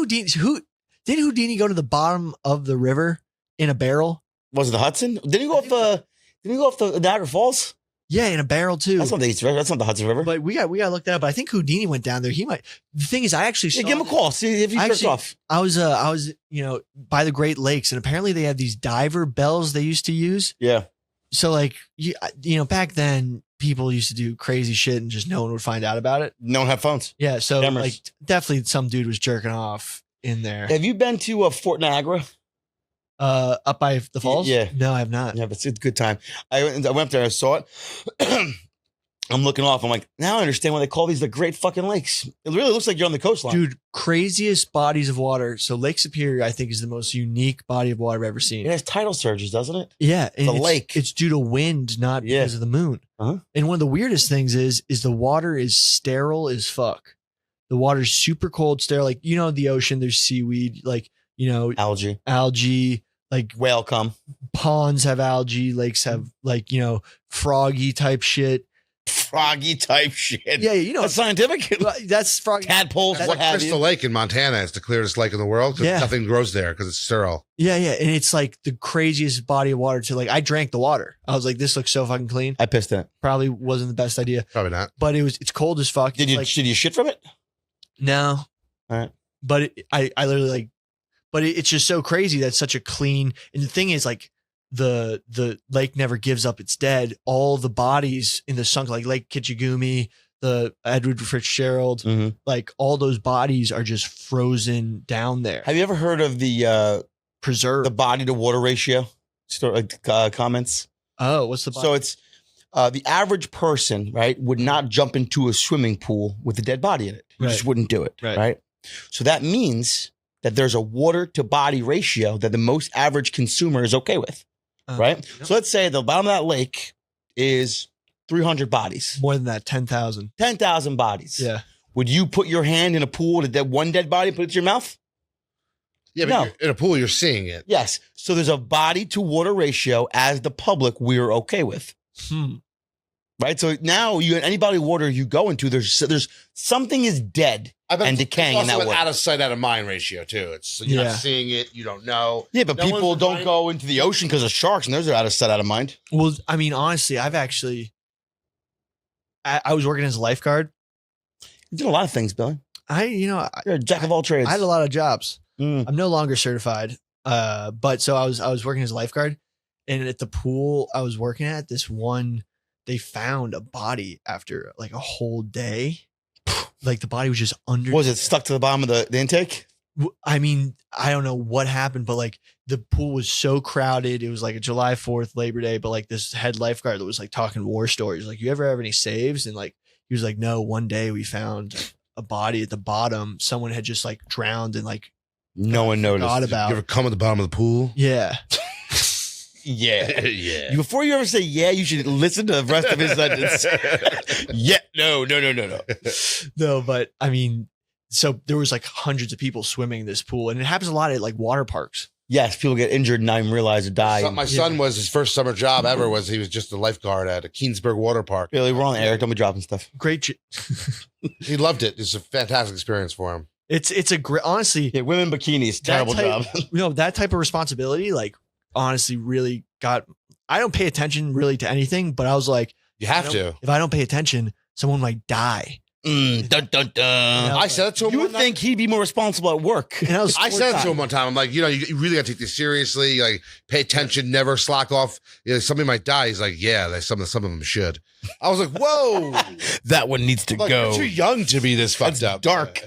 S2: Houdini go to the bottom of the river in a barrel?
S6: Was it the Hudson? Didn't he go off the? Didn't he go off the Niagara Falls?
S2: Yeah, in a barrel too.
S6: That's not the East River. That's not the Hudson River.
S2: But we got to look that up. But I think Houdini went down there. He might. The thing is, I actually
S6: Yeah,
S2: saw
S6: give him a call. See if he jerks off.
S2: I was by the Great Lakes, and apparently they have these diver bells they used to use.
S6: Yeah.
S2: So like back then people used to do crazy shit and just no one would find out about it.
S6: No one had phones.
S2: Yeah, so
S6: Cameras.
S2: like definitely some dude was jerking off in there.
S6: Have you been to Fort Niagara?
S2: Up by the falls?
S6: Yeah.
S2: No, I have not.
S6: Yeah, but it's a good time. I went up there. I saw it. I'm looking off. I'm like, now I understand why they call these the Great fucking Lakes. It really looks like you're on the coastline.
S2: Dude, craziest bodies of water. So Lake Superior, I think, is the most unique body of water I've ever seen.
S6: It has tidal surges, doesn't it?
S2: Yeah, and
S6: The lake.
S2: It's due to wind, not
S6: Yeah.
S2: because of the moon.
S6: Uh-huh.
S2: And one of the weirdest things is the water is sterile as fuck. The water's super cold, sterile. Like the ocean, there's seaweed. Like algae. Like
S6: Whale cum.
S2: ponds have algae. Lakes have froggy type shit.
S6: Froggy type shit.
S2: Yeah,
S6: That's scientific.
S2: that's froggy.
S6: Tadpoles,
S7: That's
S6: what
S7: like
S6: have
S7: Crystal
S6: you.
S7: Lake in Montana is the clearest lake in the world because
S2: Yeah.
S7: nothing grows there because it's sterile.
S2: Yeah, and it's like the craziest body of water. To like, I drank the water. I was like, this looks so fucking clean.
S6: I pissed in it.
S2: Probably wasn't the best idea,
S7: Probably not.
S2: but it's cold as fuck.
S6: Did
S2: It's
S6: you shit from it?
S2: No.
S6: All right.
S2: But I literally it's just so crazy that such a clean, and the thing is like the lake never gives up its dead. All the bodies in the sunk, like Lake Kichigumi, the Edward Fitzgerald,
S6: Mhm.
S2: like all those bodies are just frozen down there.
S6: Have you ever heard of the
S2: Preserved.
S6: body to water ratio? Comments.
S2: Oh, what's the body?
S6: So it's the average person, right, would not jump into a swimming pool with a dead body in it. You just
S2: Right.
S6: wouldn't do it,
S2: Right.
S6: right? So that means that there's a water to body ratio that the most average consumer is okay with, right?
S2: Yep.
S6: So let's say the bottom of that lake is 300 bodies,
S2: More than that, 10,000.
S6: 10,000 bodies.
S2: Yeah.
S6: Would you put your hand in a pool to one dead body and put it to your mouth?
S7: Yeah, but
S6: No.
S7: you're in a pool, you're seeing it.
S6: Yes. So there's a body to water ratio as the public we're okay with. Right. So now any body of water you go into, there's something is dead
S7: I bet
S6: and
S7: it's
S6: decaying in
S7: also
S6: that
S7: an
S6: water.
S7: out of sight, out of mind ratio too. It's you're
S2: Yeah.
S7: not seeing it, you don't know.
S6: Yeah, but
S7: No
S6: people
S7: one's
S6: don't
S7: mind-
S6: go into the ocean because of sharks, and those are out of sight, out of mind.
S2: Well, I mean, honestly, I was working as a lifeguard.
S6: You did a lot of things, Billy. You're a jack of all trades.
S2: I had a lot of jobs.
S6: Mm.
S2: I'm no longer certified. But so I was working as a lifeguard, and at the pool I was working at, they found a body after like a whole day. Like the body was just under.
S6: Was it stuck to the bottom of the intake?
S2: I mean, I don't know what happened, but like the pool was so crowded. It was like a July 4th Labor Day, but like this head lifeguard that was like talking war stories. Like, you ever have any saves? And like, he was like, no, one day we found a body at the bottom. Someone had just like drowned and like
S6: No one noticed.
S2: forgot
S7: You
S2: about.
S7: ever come at the bottom of the pool?
S2: Yeah.
S6: Yeah.
S7: Yeah.
S6: Before you ever say yeah, you should listen to the rest of his sentence. Yeah. No.
S2: No, but I mean, so there was like hundreds of people swimming in this pool, and it happens a lot at like water parks.
S6: Yes, people get injured and not even realize or die.
S7: My son was his first summer job ever was he was just a lifeguard at a Keensburg water park.
S6: Billy, we're on air. Don't be dropping stuff.
S2: Great.
S7: He loved it. It's a fantastic experience for him.
S2: It's a great, honestly,
S6: Yeah, women bikinis, terrible job.
S2: That type of responsibility, like, honestly, really I don't pay attention really to anything, but I was like,
S7: You have to.
S2: if I don't pay attention, someone might die.
S6: Dun, dun, dun.
S7: I said it to him.
S6: You
S7: one
S6: would
S7: night.
S6: think he'd be more responsible at work.
S2: And
S7: I said it to him one time. I'm like, you really got to take this seriously. Like, pay attention, never slack off. Somebody might die. He's like, yeah, some of them should. I was like, whoa,
S6: That one needs to
S7: like,
S6: go.
S7: you're too young to be this fucked
S6: That's
S7: up.
S6: dark.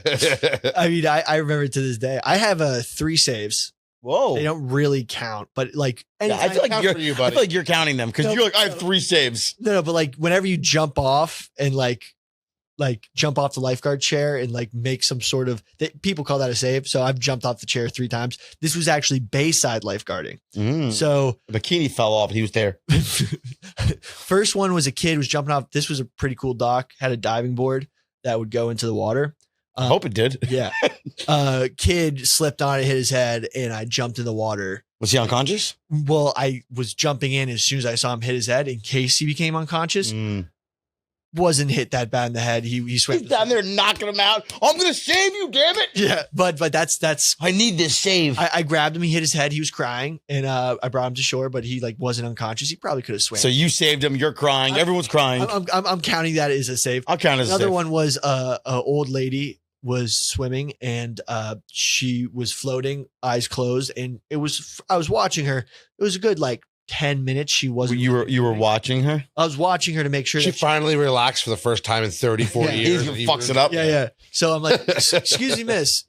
S2: I mean, I remember to this day, I have 3 saves.
S6: Whoa.
S2: They don't really count, but like,
S6: Yeah, I feel like
S7: count
S6: you're,
S7: for you,
S6: I
S7: buddy.
S6: feel like you're counting them because
S2: No,
S6: you're like, I have 3 saves.
S2: no, but like whenever you jump off and like jump off the lifeguard chair and like make some sort of, people call that a save. So I've jumped off the chair 3 times. This was actually bayside lifeguarding. So
S6: The bikini fell off and he was there.
S2: first one was a kid was jumping off. This was a pretty cool dock, had a diving board that would go into the water.
S6: I hope it did.
S2: Yeah. Kid slipped on it, hit his head, and I jumped in the water.
S6: Was he unconscious?
S2: Well, I was jumping in as soon as I saw him hit his head in case he became unconscious. Wasn't hit that bad in the head. He swam.
S6: He's down there knocking him out. I'm gonna save you, damn it!
S2: Yeah, but that's.
S6: I need this save.
S2: I grabbed him. He hit his head. He was crying, and I brought him to shore. But he like wasn't unconscious. He probably could have swam.
S6: So you saved him. You're crying. Everyone's crying.
S2: I'm counting that as a save.
S6: I'll count it as
S2: Another
S6: a save.
S2: one was a old lady was swimming and she was floating, eyes closed, and I was watching her. It was a good like 10 minutes. She wasn't.
S6: You were watching her.
S2: I was watching her to make sure
S7: She
S2: that
S7: finally relaxed for the first time in 34 years.
S6: He fucks it up.
S2: Yeah. So I'm like, excuse me, miss.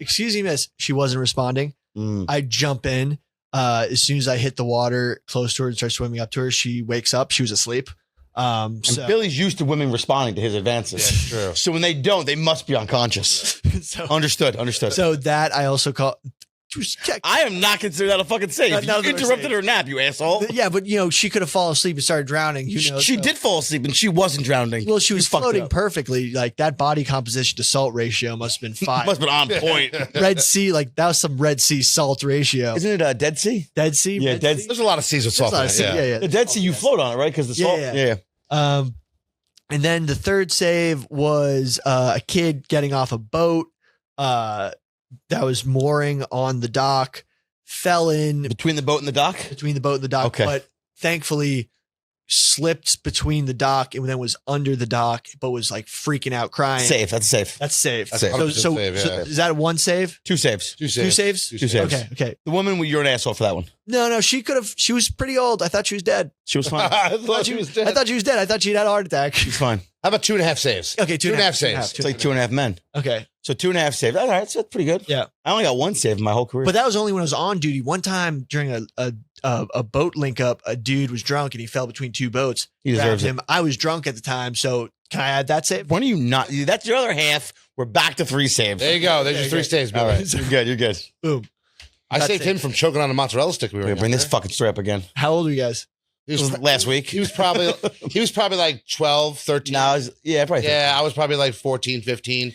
S2: She wasn't responding. I jump in. As soon as I hit the water close to her and start swimming up to her, she wakes up. She was asleep.
S6: And
S2: So,
S6: Billy's used to women responding to his advances.
S7: Yeah, true.
S6: So when they don't, they must be unconscious. Understood.
S2: so that I also call.
S6: I am not considering that a fucking save.
S2: No,
S6: You
S2: no,
S6: interrupted
S2: save.
S6: her nap, you asshole.
S2: Yeah, but she could have fallen asleep and started drowning. Who knows?
S6: She did fall asleep and she wasn't drowning.
S2: Well, she was
S6: You fucked it
S2: floating
S6: up.
S2: perfectly. Like that body composition to salt ratio must have been 5.
S6: Must have been on point.
S2: Red Sea, like that was some Red Sea salt ratio.
S6: Isn't it a Dead Sea?
S2: Dead Sea?
S6: Yeah,
S2: Red
S6: Dead
S2: Sea?
S7: There's a lot of seas with salt in
S2: There's
S7: it.
S2: a lot of sea-
S7: Yeah.
S6: The Dead Sea, you float on it, right? Because the salt.
S2: Yeah. And then the third save was a kid getting off a boat that was mooring on the dock, fell in
S6: Between the boat and the dock?
S2: between the boat and the dock,
S6: Okay.
S2: but thankfully slipped between the dock and then was under the dock, but was like freaking out, crying.
S6: Safe. That's safe.
S2: That's safe.
S6: That's safe.
S2: So,
S7: 100%
S2: so,
S7: save,
S2: so
S7: yeah.
S2: is that a one save?
S6: 2 saves.
S7: Two
S2: Two
S7: saves.
S2: saves?
S6: Two saves.
S2: Okay.
S6: The woman, you're an asshole for that one.
S2: No, she could have. She was pretty old. I thought she was dead.
S6: She was fine.
S7: I thought she was dead.
S2: I thought she was dead. I thought she'd had a heart attack.
S6: She's fine.
S7: How about 2.5 saves?
S2: Okay, two and a half
S7: saves.
S6: It's like 2.5 men.
S2: Okay,
S6: So 2.5 saves. All right, so that's pretty good.
S2: Yeah.
S6: I only got 1 save in my whole career.
S2: but that was only when I was on duty. One time during a boat link up, a dude was drunk and he fell between 2 boats.
S6: He
S2: Grabbed
S6: deserves it.
S2: him. I was drunk at the time, so can I add that save?
S6: When are you not? That's your other half. We're back to 3 saves.
S7: There you go. There's your 3 saves,
S6: All
S7: Billy.
S6: right. You're good. You're good.
S2: Boom.
S7: I
S2: That's
S7: saved
S2: it.
S7: him from choking on a mozzarella stick. We were
S6: Bring this
S7: younger.
S6: fucking story up again.
S2: How old are you guys?
S7: He
S6: It
S7: was
S6: was last week.
S7: He was probably like 12, 13.
S6: No, probably.
S7: Yeah, I was probably like 14, 15.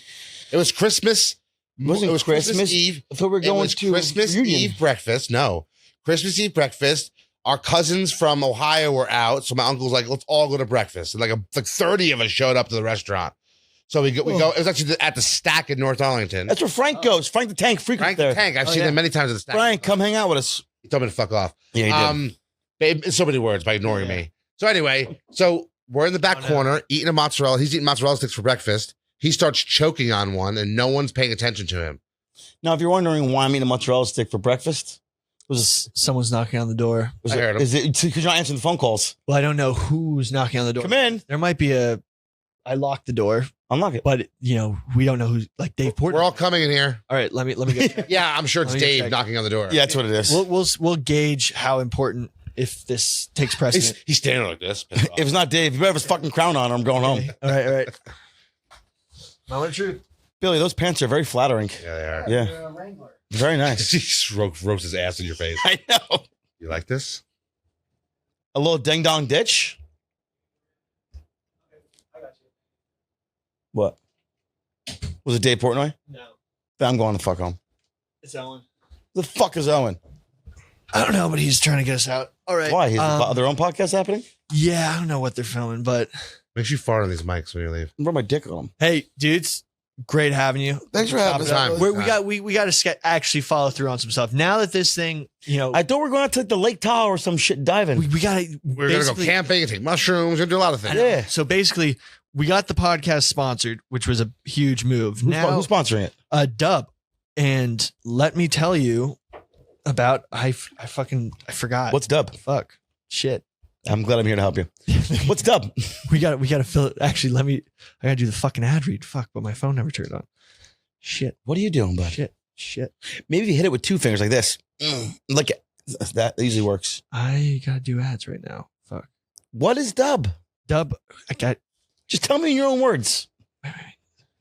S7: It was Christmas.
S6: Wasn't
S7: it was Christmas Eve.
S6: I thought we were
S7: It
S6: going
S7: was
S6: to
S7: Christmas
S6: reunion.
S7: Eve breakfast. No, Christmas Eve breakfast. Our cousins from Ohio were out, so my uncle's like, "Let's all go to breakfast." And like 30 of us showed up to the restaurant. So we go. It was actually at the Stack in North Arlington.
S6: That's where Frank goes. Frank the Tank frequents
S7: Frank
S6: there.
S7: the Tank. I've
S2: Oh,
S7: seen
S2: yeah.
S7: him many times at the Stack.
S6: Frank, come hang out with us.
S7: He told me to fuck off.
S6: Yeah, he did.
S7: Babe, in so many words by ignoring me. So anyway, we're in the back
S2: Oh, no.
S7: corner eating a mozzarella. He's eating mozzarella sticks for breakfast. He starts choking on one, and no one's paying attention to him.
S6: Now, if you're wondering why I'm eating a mozzarella stick for breakfast,
S2: Someone's knocking on the door.
S7: I heard him.
S6: is it because you're not answering the phone calls?
S2: Well, I don't know who's knocking on the door.
S6: Come in.
S2: There might be I locked the door,
S6: Unlock it.
S2: but we don't know who's like Dave Portnoy.
S7: We're all coming in here.
S2: All right, let me go check.
S7: Yeah, I'm sure it's
S2: Let me
S7: Dave
S2: check.
S7: knocking on the door.
S6: Yeah, that's what it is.
S2: We'll gauge how important if this takes precedent.
S7: He's standing like this.
S6: If it's not Dave, you better have his fucking crown on or I'm going home.
S2: Okay. All right. Moment of truth.
S6: Billy, those pants are very flattering.
S7: Yeah, they are.
S6: Yeah. Very nice.
S7: He just roast his ass in your face.
S6: I know.
S7: You like this?
S6: A little ding dong ditch. What? Was it Dave Portnoy?
S2: No,
S6: I'm going the fuck home.
S2: it's Owen.
S6: The fuck is Owen?
S2: I don't know, but he's trying to get us out. All right.
S6: Why? Are their own podcast happening?
S2: Yeah, I don't know what they're filming, but
S7: Make sure you fart on these mics when you leave.
S6: I brought my dick on them.
S2: hey, dudes, great having you.
S6: Thanks for having us.
S7: Time.
S2: We got to actually follow through on some stuff. Now that this thing,
S6: I thought we were going to take the Lake Tahoe or some shit diving.
S2: we got to.
S7: We're going to go camping and take mushrooms and do a lot of things.
S6: Yeah.
S2: So basically, we got the podcast sponsored, which was a huge move.
S6: Who's sponsoring it?
S2: A dub, and let me tell you about I forgot.
S6: What's Dub?
S2: Fuck shit.
S6: I'm glad I'm here to help you. What's Dub?
S2: we got to fill it. Actually, I got to do the fucking ad read. Fuck, but my phone never turned on. Shit.
S6: What are you doing, bud?
S2: Shit.
S6: Maybe if you hit it with 2 fingers like this. Like that usually works.
S2: I got to do ads right now. Fuck.
S6: What is Dub?
S2: Dub. I got.
S6: Just tell me in your own words.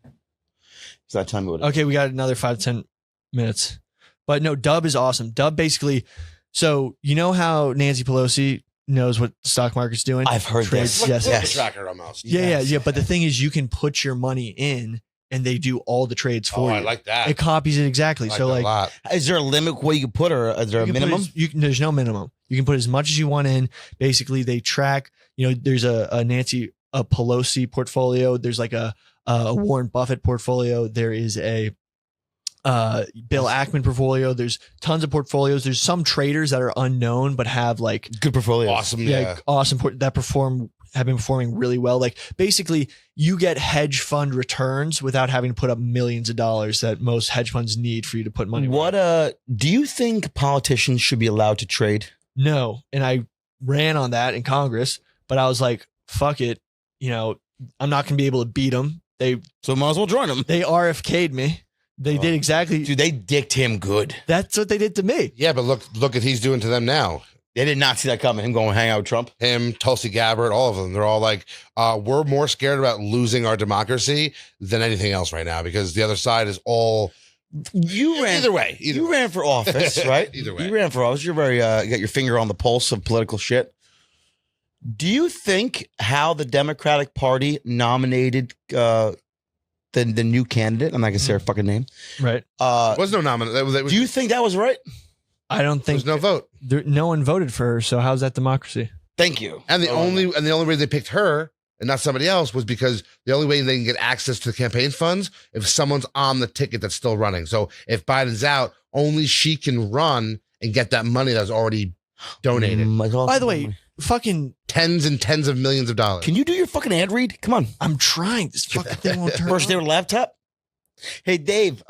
S6: It's that time with it.
S2: Okay, we got another 5 to 10 minutes. But no, Dub is awesome. Dub basically, so you know how Nancy Pelosi knows what the stock market's doing?
S6: I've heard
S2: Trades,
S6: this.
S2: yes.
S7: Like
S6: Yes.
S7: a tracker almost.
S2: Yeah. But the thing is, you can put your money in and they do all the trades for
S7: Oh,
S2: you.
S7: I like that.
S2: It copies it exactly.
S7: I
S2: so
S7: that a
S2: like,
S7: lot.
S6: Is there a limit what you can put, or is there a
S2: you can put
S6: minimum?
S2: there's no minimum. You can put as much as you want in. Basically, they track. There's a Nancy Pelosi portfolio. There's like a Warren Buffett portfolio. There is a Bill Ackman portfolio. There's tons of portfolios. There's some traders that are unknown but have like
S6: Good portfolio.
S7: Awesome. Yeah.
S2: awesome that have been performing really well. Like basically, you get hedge fund returns without having to put up millions of dollars that most hedge funds need for you to put money.
S6: What do you think politicians should be allowed to trade?
S2: No, and I ran on that in Congress, but I was like, fuck it. I'm not going to be able to beat them.
S6: So might as well join them.
S2: They RFK'd me. They did exactly.
S6: Dude, they dicked him good.
S2: That's what they did to me.
S7: Yeah, but look at he's doing to them now.
S6: They did not see that coming. Him going hang out with Trump.
S7: Him, Tulsi Gabbard, all of them. They're all like, we're more scared about losing our democracy than anything else right now because the other side is all.
S6: You ran
S7: Either way.
S6: You ran for office, right?
S7: Either way.
S6: You ran for office. You're very you got your finger on the pulse of political shit. Do you think how the Democratic Party nominated the new candidate? I'm not gonna say her fucking name.
S2: Right.
S7: There was no nomination.
S6: Do you think that was right?
S2: I don't
S7: There
S2: think
S7: was no vote.
S2: no one voted for her. So how's that democracy?
S6: Thank you.
S7: And the only way they picked her and not somebody else was because the only way they can get access to the campaign funds if someone's on the ticket that's still running. So if Biden's out, only she can run and get that money that's already donated.
S2: By the way, fucking
S7: Tens and tens of millions of dollars.
S6: can you do your fucking ad read? Come on.
S2: I'm trying. This fucking thing won't turn
S6: First day
S2: on.
S6: with a laptop. Hey Dave,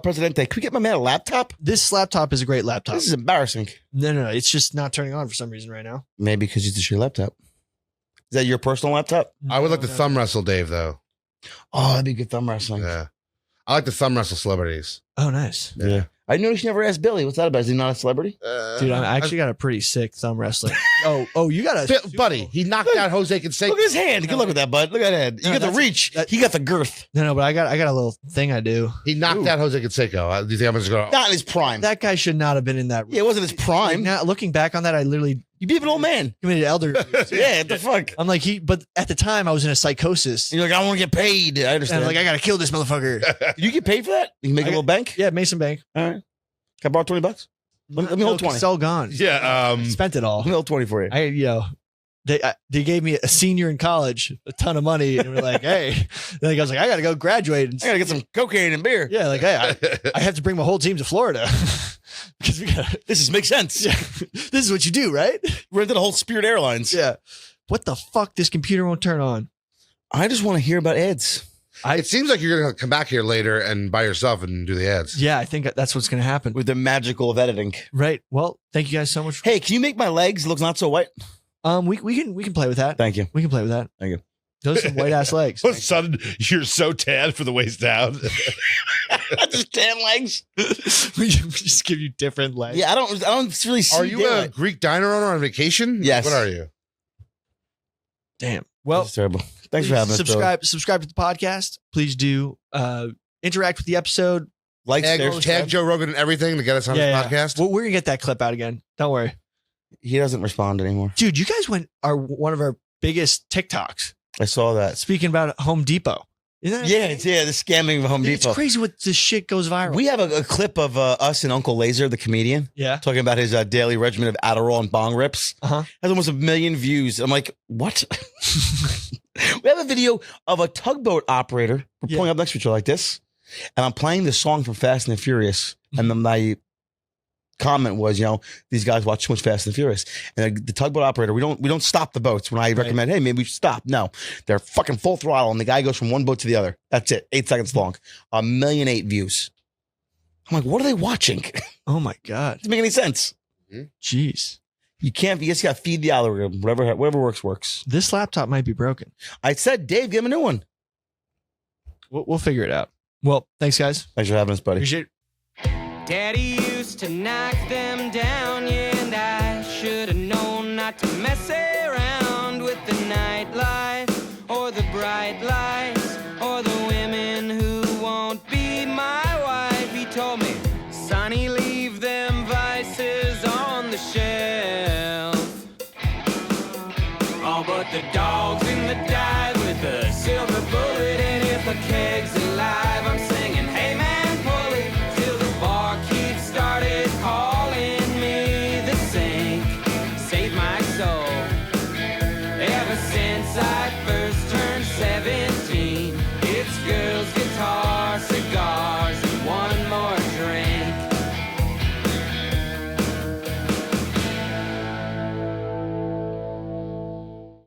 S6: Presidente, could we get my man a laptop?
S2: This laptop is a great laptop.
S6: This is embarrassing.
S2: No. It's just not turning on for some reason right now.
S6: Maybe because it's a shitty laptop. Is that your personal laptop?
S7: I would like to
S2: No.
S7: thumb wrestle Dave, though.
S6: Oh, that'd be good thumb wrestling.
S7: Yeah. I like to thumb wrestle celebrities.
S2: Oh, nice.
S6: Yeah. I noticed you never asked Billy. What's that about? Is he not a celebrity?
S2: Dude, I actually got a pretty sick thumb wrestling. You got a
S7: Buddy, he knocked out Jose Canseco.
S6: Look at his hand. Good luck with that, bud. Look at that hand. You
S2: No,
S6: got the
S2: that's-
S6: reach.
S2: that-
S6: He got the girth.
S2: No, but I got a little thing I do.
S7: He knocked out Jose Canseco. Do you think I'm just going
S6: Not in his prime.
S2: That guy should not have been in that.
S6: Yeah, it wasn't his prime.
S2: Now looking back on that, I literally
S6: You be an old man.
S2: committed elder.
S6: Yeah, what the fuck?
S2: I'm like but at the time I was in a psychosis.
S6: You're like, I want to get paid. I
S2: And
S6: understand.
S2: I'm like, I gotta kill this motherfucker.
S6: Did you get paid for that? You can make a little bank?
S2: Yeah, Mason Bank.
S6: All right. Can I borrow $20? Let me hold 20.
S2: It's all gone.
S7: Yeah.
S2: Spent it all.
S6: Let me hold 20 for you.
S2: They gave me a senior in college a ton of money and we're like, hey. Then I was like, I gotta go graduate. And
S6: I got to get some cocaine and beer.
S2: yeah, like hey, I have to bring my whole team to Florida because we got.
S6: This makes sense.
S2: Yeah, this is what you do, right?
S6: Rented a whole Spirit Airlines.
S2: Yeah. What the fuck? This computer won't turn on.
S6: I just want to hear about ads.
S7: It seems like you're going to come back here later and by yourself and do the ads.
S2: Yeah, I think that's what's gonna happen.
S6: With the magical of editing.
S2: Right. Well, thank you guys so much.
S6: Hey, can you make my legs look not so white?
S2: We can play with that.
S6: Thank you.
S2: We can play with that.
S6: Thank you.
S2: Those are some white ass legs.
S7: All of a sudden, you're so tan from the waist down.
S6: Just tan legs.
S2: we just give you different legs.
S6: Yeah, I don't really see
S7: Are you a
S6: daylight.
S7: Greek diner owner on vacation?
S6: Yes.
S7: What are you?
S2: Damn. Well,
S6: That's terrible. Thanks for having us. Billy.
S2: Subscribe to the podcast. Please do interact with the episode.
S6: Like, share,
S7: Tag Joe Rogan and everything to get us on his podcast.
S2: Well, we're gonna get that clip out again. Don't worry,
S6: He doesn't respond anymore.
S2: dude. You guys are one of our biggest TikToks.
S6: I saw that.
S2: Speaking about Home Depot. Isn't that
S6: Yeah, the scamming of Home
S2: It's
S6: Depot.
S2: crazy what this shit goes viral.
S6: We have a clip of us and Uncle Laser, the comedian,
S2: yeah.
S6: talking about his daily regimen of Adderall and bong rips.
S2: Uh-huh.
S6: Has almost 1 million views. I'm like, what? We have a video of a tugboat operator. We're pulling up next to each other like this, and I'm playing the song from Fast and the Furious. And then my comment was, these guys watch too much Fast and the Furious. And the tugboat operator, we don't stop the boats when I recommend, hey, maybe we should stop. No, they're fucking full throttle, and the guy goes from one boat to the other. That's it. 8 seconds long. 1.8 million views. I'm like, what are they watching?
S2: Oh my god.
S6: Doesn't make any sense.
S2: Jeez.
S6: You just got to feed the algorithm. Whatever works.
S2: This laptop might be broken.
S6: I said, Dave, give him a new one.
S2: We'll figure it out. Well, thanks guys.
S6: Thanks for having us, buddy.
S2: Appreciate it.
S8: Daddy used to knock them down, yeah, and I should have known not to mess around with the nightlife or the bright lights or the women who won't be my wife. He told me, Sonny, leave them vices on the shelf. Oh, but the dogs